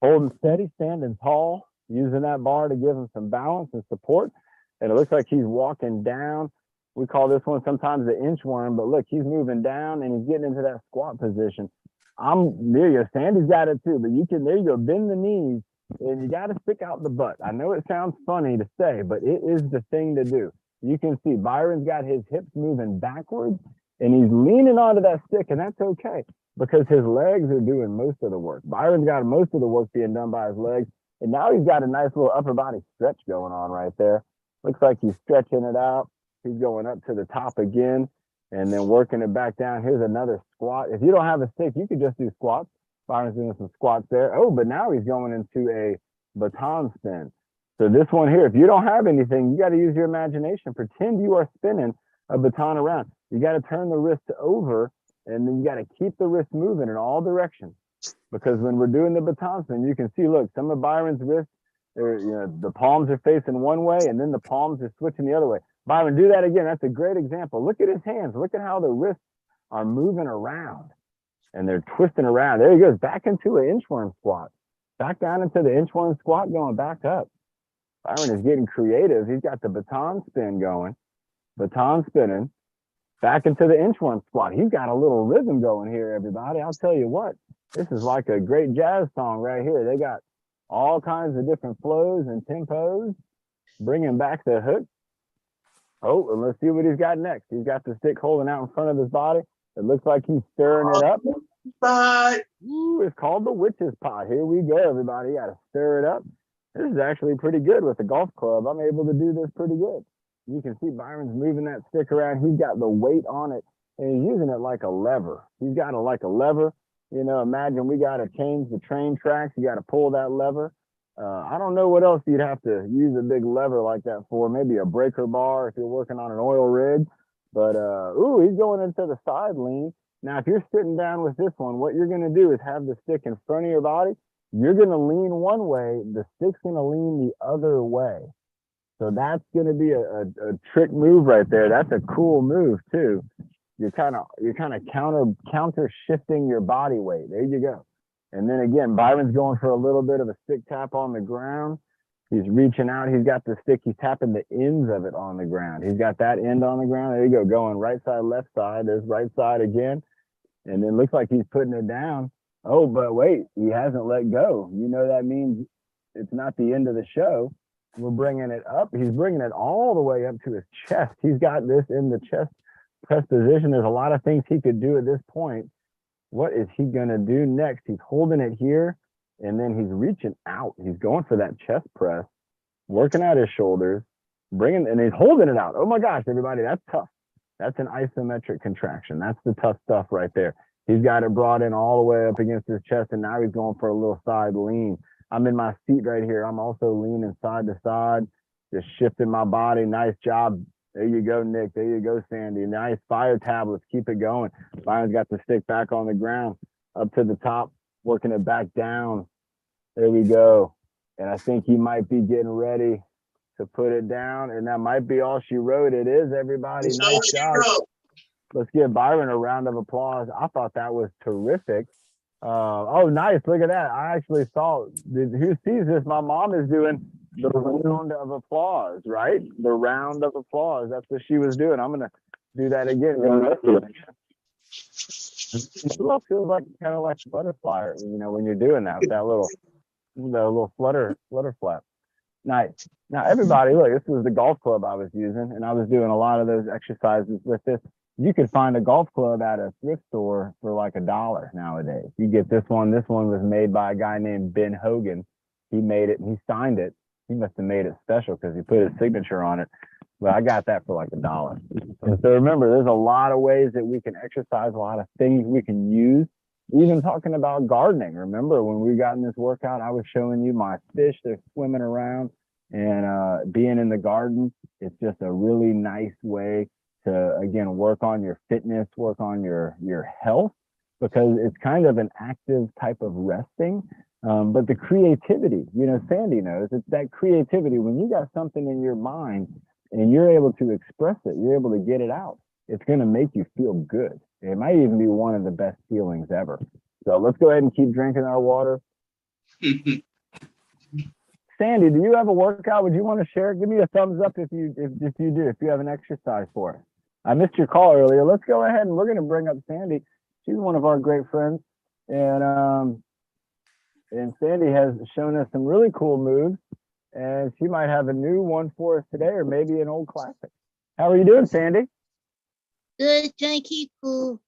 holding steady, standing tall, using that bar to give him some balance and support. And it looks like he's walking down. We call this one sometimes the inchworm, but look, he's moving down and he's getting into that squat position. I'm near you. Sandy's got it too, but there you go, bend the knees. And you got to stick out the butt. I know it sounds funny to say, but it is the thing to do. You can see Byron's got his hips moving backwards and he's leaning onto that stick, and that's okay because his legs are doing most of the work. Byron's got most of the work being done by his legs, and now he's got a nice little upper body stretch going on right there. Looks like he's stretching it out. He's going up to the top again and then working it back down. Here's another squat. If you don't have a stick, you could just do squats. Byron's doing some squats there. Oh, but now he's going into a baton spin. So this one here, if you don't have anything, you got to use your imagination. Pretend you are spinning a baton around. You got to turn the wrist over, and then you got to keep the wrist moving in all directions. Because when we're doing the baton spin, you can see, look, some of Byron's wrists, the palms are facing one way, and then the palms are switching the other way. Byron, do that again. That's a great example. Look at his hands. Look at how the wrists are moving around. And they're twisting around. There he goes, back into an inchworm squat. Back down into the inchworm squat, going back up. Byron is getting creative. He's got the baton spin going. Baton spinning. Back into the inchworm squat. He's got a little rhythm going here, everybody. I'll tell you what. This is like a great jazz song right here. They got all kinds of different flows and tempos. Bringing back the hook. Oh, and let's see what he's got next. He's got the stick holding out in front of his body. It looks like he's stirring it up. But Ooh, it's called the witch's pot. Here we go, everybody. You got to stir it up. This is actually pretty good with the golf club. I'm able to do this pretty good. You can see Byron's moving that stick around. He's got the weight on it, and he's using it like a lever. He's got it like a lever. You know, imagine we got to change the train tracks. You got to pull that lever. I don't know what else you'd have to use a big lever like that for. Maybe a breaker bar if you're working on an oil rig. But, ooh, he's going into the side lean. Now, if you're sitting down with this one, what you're going to do is have the stick in front of your body. You're going to lean one way. The stick's going to lean the other way. So that's going to be a trick move right there. That's a cool move, too. You're kind of counter shifting your body weight. There you go. And then again, Byron's going for a little bit of a stick tap on the ground. He's reaching out. He's got the stick. He's tapping the ends of it on the ground. He's got that end on the ground. There you go. Going right side, left side. There's right side again. And then looks like he's putting it down. Oh, but wait, he hasn't let go. You know, that means it's not the end of the show. We're bringing it up. He's bringing it all the way up to his chest. He's got this in the chest press position. There's a lot of things he could do at this point. What is he going to do next? He's holding it here, and then he's reaching out. He's going for that chest press, working out his shoulders, and he's holding it out. Oh my gosh, everybody, that's tough. That's an isometric contraction. That's the tough stuff right there. He's got it brought in all the way up against his chest, and now he's going for a little side lean. I'm in my seat right here. I'm also leaning side to side, just shifting my body. Nice job. There you go, Nick. There you go, Sandy. Nice fire tablets. Keep it going. Byron's got the stick back on the ground, up to the top, working it back down. There we go. And I think he might be getting ready to put it down. And that might be all she wrote. It is, everybody. Nice job. Let's give Byron a round of applause. I thought that was terrific. Oh, nice. Look at that. I actually saw, who sees this? My mom is doing the round of applause, right? The round of applause. That's what she was doing. I'm gonna do that again. It feels like kind of like butterfly, when you're doing that, the little flutter flap. Nice. Now, everybody, look, this was the golf club I was using, and I was doing a lot of those exercises with this. You could find a golf club at a thrift store for like $1 nowadays. You get this one. This one was made by a guy named Ben Hogan. He made it and he signed it. He must have made it special because he put his signature on it. But I got that for like $1. And so remember, there's a lot of ways that we can exercise, a lot of things we can use. Even talking about gardening. Remember when we got in this workout, I was showing you my fish. They're swimming around and being in the garden. It's just a really nice way to, again, work on your fitness, work on your health, because it's kind of an active type of resting. But the creativity, Sandy knows, it's that creativity. When you got something in your mind and you're able to express it, you're able to get it out, it's going to make you feel good. It might even be one of the best feelings ever. So let's go ahead and keep drinking our water. Sandy, do you have a workout? Would you want to share? Give me a thumbs up if you do, if you have an exercise for us. I missed your call earlier. Let's go ahead and we're going to bring up Sandy. She's one of our great friends. And Sandy has shown us some really cool moves. And she might have a new one for us today, or maybe an old classic. How are you doing, Sandy? Good, trying to keep cool.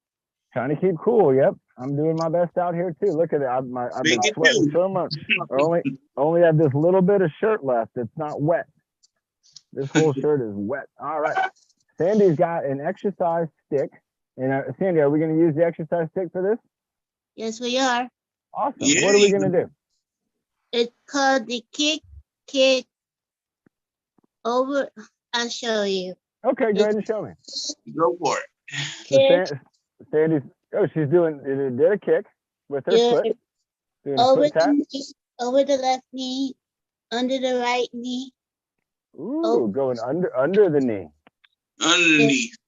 Trying to keep cool. Yep, I'm doing my best out here too. Look at it. I've been sweating so much. I only have this little bit of shirt left. It's not wet. This whole shirt is wet. All right. Sandy's got an exercise stick. And Sandy, are we going to use the exercise stick for this? Yes, we are. Awesome. Yeah. What are we going to do? It's called the kick over. I'll show you. Okay, go ahead and show me. Go for it. Kick Sandy's, she's did a kick with her foot. Doing a over foot tap. the knee, over the left knee, under the right knee. Ooh, going under the knee. Underneath.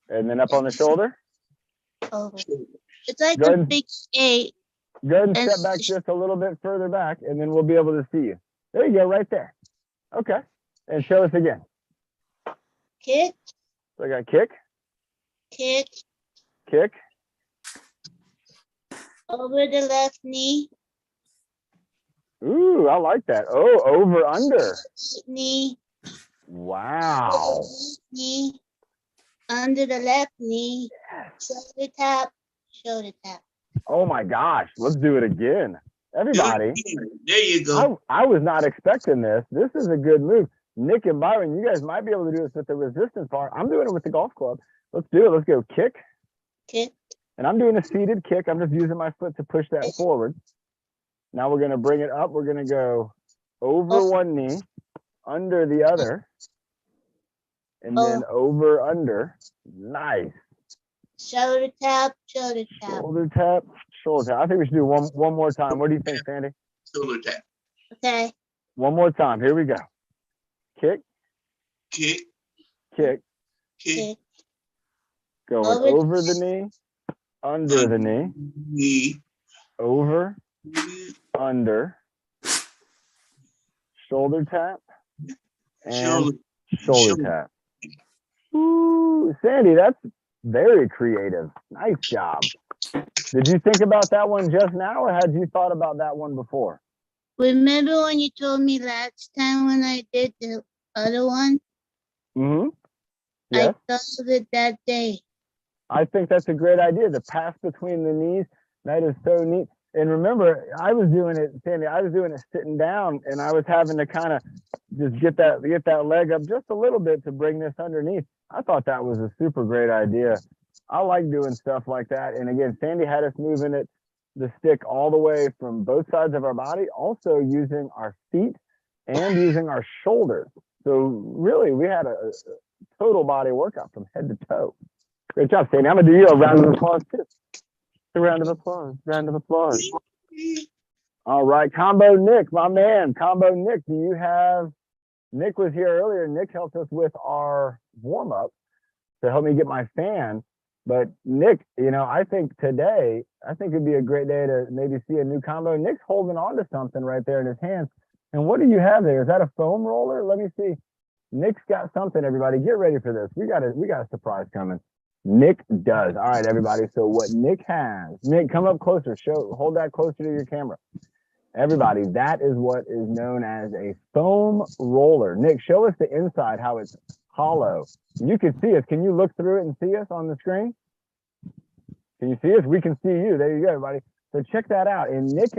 And then up on the shoulder. Over. It's like Go a ahead. big A. Go ahead and And step back just a little bit further back, and then we'll be able to see you. There you go, right there. Okay. And show us again. Kick, So I got kick, kick, kick. over the left knee, Ooh, I like that. Oh, over, under. knee, Wow. knee, under the left knee, shoulder tap, shoulder tap. Oh my gosh. Let's do it again. Everybody, There you go. I was not expecting this. This is a good move. Nick and Byron, you guys might be able to do this with the resistance bar. I'm doing it with the golf club. Let's do it. Let's go kick. Kick, And I'm doing a seated kick. I'm just using my foot to push that forward. Now we're going to bring it up. We're going to go over one knee, under the other, and then over, under. Nice. shoulder tap, shoulder tap. Shoulder tap, shoulder tap. I think we should do one more time. What do you think, Sandy? Shoulder tap. Okay, One more time. Here we go. Kick, Kick. kick, Kick. kick, going Over. over the knee, under the knee, Knee. over, under, shoulder tap, and Shoulder. shoulder tap. Ooh, Sandy, that's very creative. Nice job. Did you think about that one just now, or had you thought about that one before? remember when you told me last time when I did the other one? Mm-hmm. Yes, I thought of it that day. I think that's a great idea. The pass between the knees, that is so neat. And remember, I was doing it, Sandy, I was doing it sitting down, and I was having to kind of just get that leg up just a little bit to bring this underneath. I thought that was a super great idea. I like doing stuff like that. And again, Sandy had us moving the stick all the way from both sides of our body, also using our feet and using our shoulders. So really, we had a total body workout from head to toe. Great job, Sandy. I'm gonna do you a round of applause too. A round of applause. Round of applause. All right, Combo Nick, my man. Combo Nick, do you have? Nick was here earlier. Nick helped us with our warm up to help me get my fan. But Nick, I think it'd be a great day to maybe see a new combo. Nick's holding on to something right there in his hand. And what do you have there? Is that a foam roller? Let me see. Nick's got something, everybody. Get ready for this. We got a surprise coming. Nick does. All right, everybody. So what Nick has, Nick, come up closer. Hold that closer to your camera. Everybody, that is what is known as a foam roller. Nick, show us the inside, how it's hollow. You can see us. Can you look through it and see us on the screen? Can you see us? We can see you. There you go, everybody. So check that out. And Nick's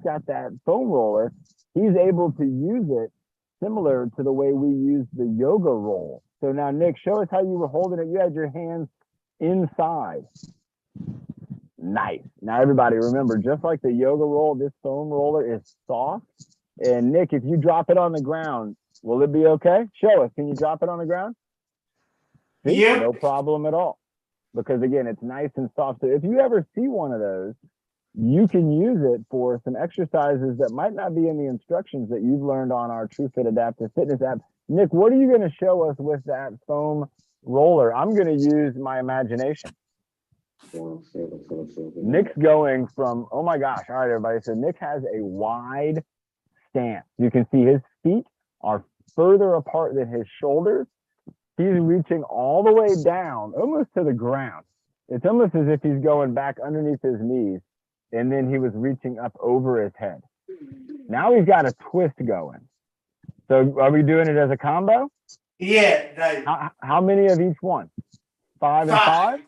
got that foam roller. He's able to use it similar to the way we use the yoga roll. So now, Nick, show us how you were holding it. You had your hands inside. Nice. Now, everybody, remember, just like the yoga roll, this foam roller is soft. And Nick, if you drop it on the ground, will it be okay? Show us. Can you drop it on the ground? See? Yep. No problem at all. Because again, it's nice and soft. So if you ever see one of those, you can use it for some exercises that might not be in the instructions that you've learned on our TrueFit Adaptive Fitness app. Nick, what are you going to show us with that foam roller? I'm going to use my imagination. Nick's going from, oh my gosh. All right, everybody. So Nick has a wide stance. You can see his feet are further apart than his shoulders. He's reaching all the way down, almost to the ground. It's almost as if he's going back underneath his knees, and then he was reaching up over his head. Now he's got a twist going. So are we doing it as a combo? Yeah. How many of each one? 5 and 5?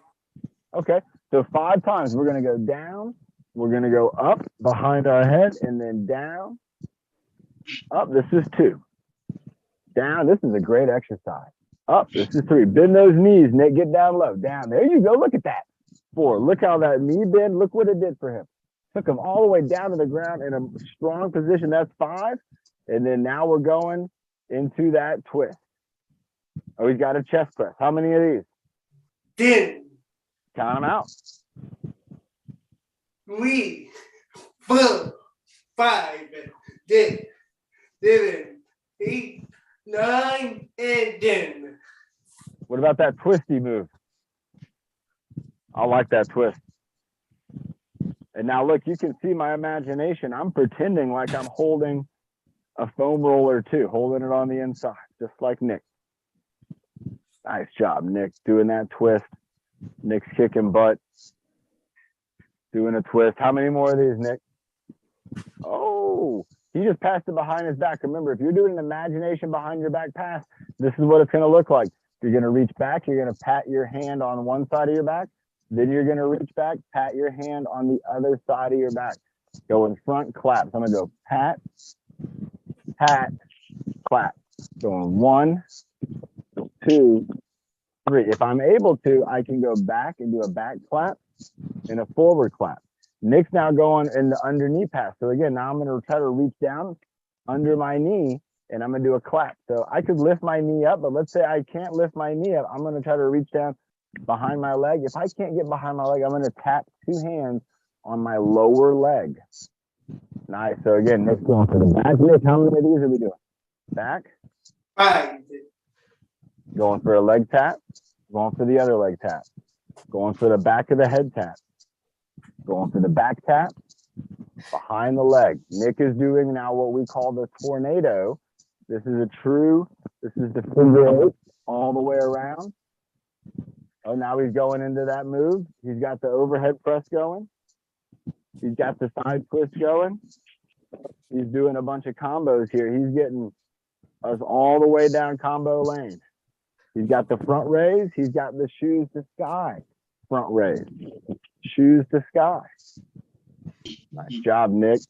Okay. So 5 times. We're going to go down. We're going to go up behind our head and then down. Up. This is 2. Down. This is a great exercise. Up. This is 3. Bend those knees, Nick. Get down low. Down. There you go. Look at that. 4. Look how that knee bend. Look what it did for him. Took him all the way down to the ground in a strong position. That's 5. And then now we're going into that twist. Oh, he's got a chest press. How many of these? 10. Count them out. 3, 4, 5, 6, 7, 8, 9, and 10. What about that twisty move? I like that twist. And now look, you can see my imagination. I'm pretending like I'm holding a foam roller too, holding it on the inside, just like Nick. Nice job, Nick, doing that twist. Nick's kicking butt, doing a twist. How many more of these, Nick? Oh, he just passed it behind his back. Remember, if you're doing an imagination behind your back pass, this is what it's going to look like. You're going to reach back. You're going to pat your hand on one side of your back. Then you're going to reach back, pat your hand on the other side of your back. Go in front, clap. So I'm going to go pat, pat, clap. Going 1, 2, 3. If I'm able to, I can go back and do a back clap and a forward clap. Nick's now going in the under knee pass. So again, now I'm going to try to reach down under my knee and I'm going to do a clap. So I could lift my knee up, but let's say I can't lift my knee up. I'm going to try to reach down behind my leg. If I can't get behind my leg, I'm going to tap 2 hands on my lower leg. Nice. So again, Nick's going for the back. Nick, how many of these are we doing? Back. 5. Going for a leg tap. Going for the other leg tap. Going for the back of the head tap. Going for the back tap. Behind the leg. Nick is doing now what we call the tornado. This is the figure 8 all the way around. Oh, now he's going into that move. He's got the overhead press going. He's got the side twist going. He's doing a bunch of combos here. He's getting us all the way down combo lane. He's got the front raise. He's got the shoes to sky front raise. Shoes to sky. Nice job, Nick.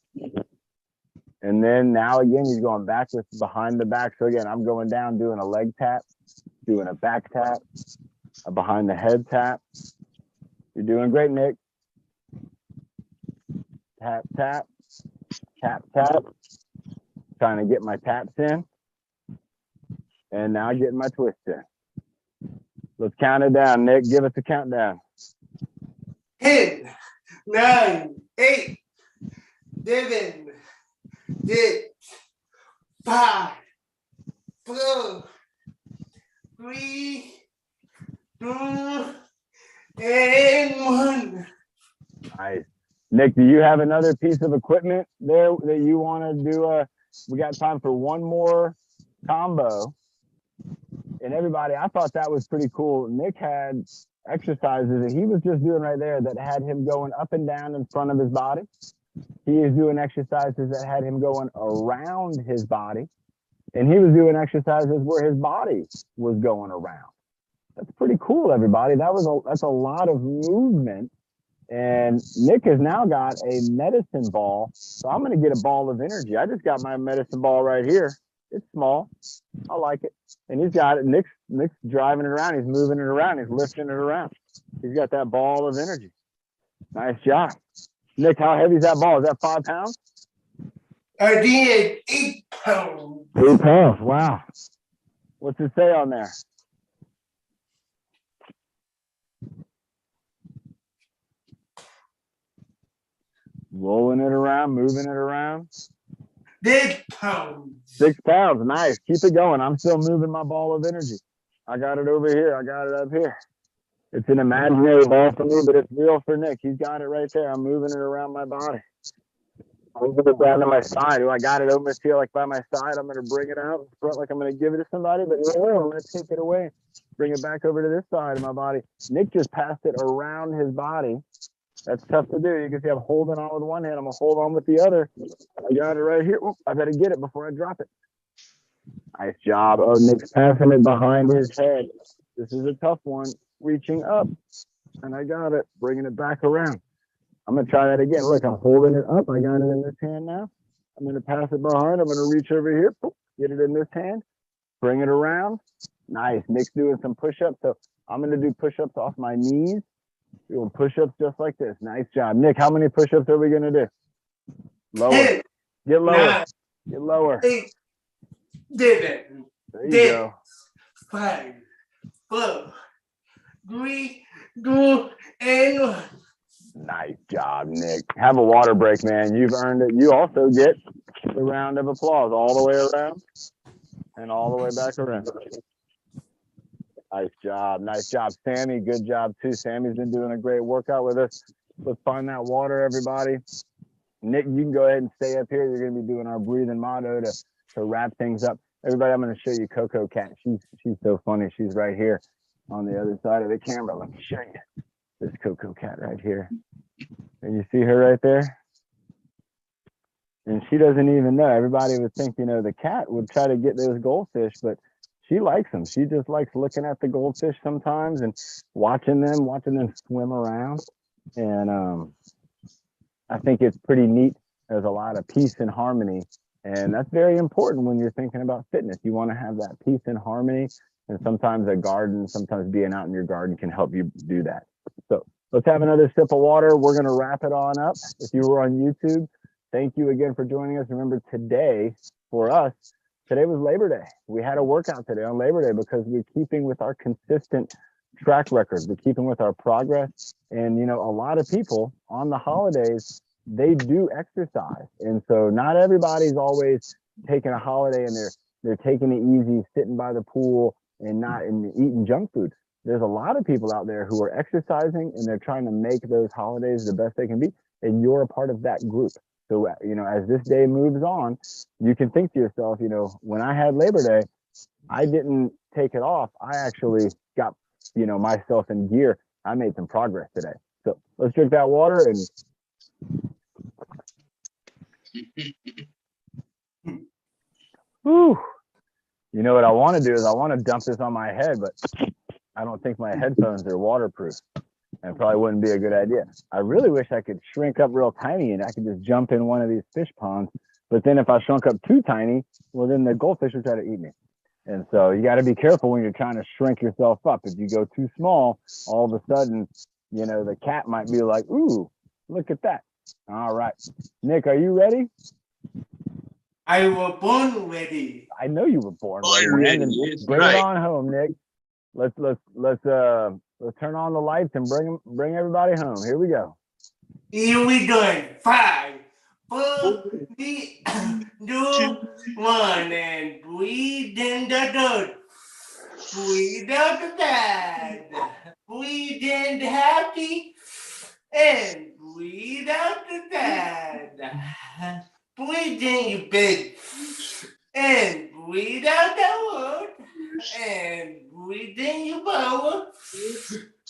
And then now again, he's going back with behind the back. So again, I'm going down, doing a leg tap, doing a back tap, a behind the head tap. You're doing great, Nick. Tap, tap, tap, tap. Trying to get my taps in. And now getting my twist in. Let's count it down, Nick. Give us a countdown. 10, 9, 8, 7, 6, 5, 4, 3, 2, and 1. Nice. Nick, do you have another piece of equipment there that you want to do We got time for one more combo. And everybody, I thought that was pretty cool. Nick had exercises that he was just doing right there that had him going up and down in front of his body. He is doing exercises that had him going around his body. And he was doing exercises where his body was going around. That's pretty cool, everybody. That's a lot of movement. And Nick has now got a medicine ball. So I'm going to get a ball of energy. I just got my medicine ball right here. It's small. I like it. And he's got it. Nick's driving it around. He's moving it around. He's lifting it around. He's got that ball of energy. Nice job. Nick, how heavy is that ball? Is that 5 pounds? I did 8 pounds. 8 pounds. Wow. What's it say on there? Rolling it around, moving it around. 6 pounds. 6 pounds. Nice. Keep it going. I'm still moving my ball of energy. I got it over here. I got it up here. It's an imaginary ball for me, but it's real for Nick. He's got it right there. I'm moving it around my body. I'm moving it down to my side. I got it almost here like by my side. I'm going to bring it out in front like I'm going to give it to somebody, but no, I'm going to take it away. Bring it back over to this side of my body. Nick just passed it around his body. That's tough to do. You can see I'm holding on with one hand. I'm going to hold on with the other. I got it right here. Oop, I better get it before I drop it. Nice job. Oh, Nick's passing it behind his head. This is a tough one. Reaching up. And I got it. Bringing it back around. I'm going to try that again. Look, I'm holding it up. I got it in this hand now. I'm going to pass it behind. I'm going to reach over here. Boop, get it in this hand. Bring it around. Nice. Nick's doing some push-ups. So I'm going to do push-ups off my knees. Doing push-ups just like this. Nice job. Nick, how many push-ups are we going to do? Lower. 10, Get lower. 9, Get lower. 8, 7, There you 6, go. 5, 4, 3, 2, and 1. Nice job, Nick. Have a water break, man. You've earned it. You also get the round of applause all the way around and all the way back around. Nice job. Nice job. Sammy, good job too. Sammy's been doing a great workout with us. Let's find that water, everybody. Nick, you can go ahead and stay up here. You're going to be doing our breathing motto to wrap things up. Everybody, I'm going to show you Coco Cat. She's so funny. She's right here on the other side of the camera. Let me show you this Coco Cat right here. And you see her right there? And she doesn't even know. Everybody would think, the cat would try to get those goldfish, but she likes them. She just likes looking at the goldfish sometimes and watching them swim around. And I think it's pretty neat. There's a lot of peace and harmony. And that's very important when you're thinking about fitness. You want to have that peace and harmony. And sometimes sometimes being out in your garden can help you do that. So let's have another sip of water. We're going to wrap it on up. If you were on YouTube, thank you again for joining us. Remember, today was Labor Day. We had a workout today on Labor Day because we're keeping with our consistent track record. We're keeping with our progress. And, a lot of people on the holidays, they do exercise. And so not everybody's always taking a holiday and they're taking it easy, sitting by the pool and eating junk food. There's a lot of people out there who are exercising and they're trying to make those holidays the best they can be. And you're a part of that group. So, as this day moves on, you can think to yourself, when I had Labor Day, I didn't take it off. I actually got, myself in gear. I made some progress today. So let's drink that water and. Whew. You know what I want to do is I want to dump this on my head, but I don't think my headphones are waterproof. And probably wouldn't be a good idea. I really wish I could shrink up real tiny and I could just jump in one of these fish ponds. But then if I shrunk up too tiny, well, then the goldfish would try to eat me. And so you got to be careful when you're trying to shrink yourself up. If you go too small, all of a sudden, the cat might be like, ooh, look at that. All right. Nick, are you ready? I was born ready. I know you were born ready. And Yes, bring right. it on home, Nick. Let's turn on the lights and bring everybody home. Here we go. Here we go. 5, 4, 3, 2, 1, and breathe in the dirt. Breathe out the bad. Breathe in the happy. And breathe out the bad. Breathe in, you big and breathe out the word and breathe in your power.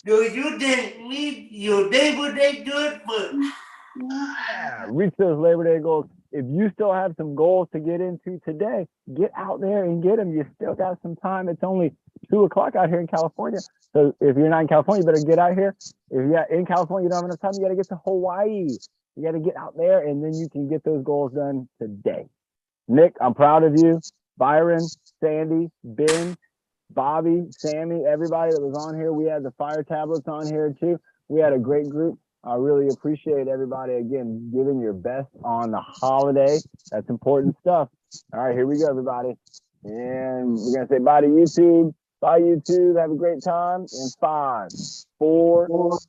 Do you think meet your Labor Day good for? Yeah, reach those Labor Day goals. If you still have some goals to get into today, get out there and get them. You still got some time. It's only 2:00 out here in California. So if you're not in California, you better get out here. If you're in California, you don't have enough time, you got to get to Hawaii. You got to get out there, and then you can get those goals done today. Nick, I'm proud of you. Byron, Sandy, Ben, Bobby, Sammy, everybody that was on here. We had the fire tablets on here too. We had a great group. I really appreciate everybody, again, giving your best on the holiday. That's important stuff. All right, here we go, everybody. And we're going to say bye to YouTube. Bye, YouTube. Have a great time. In 5, 4,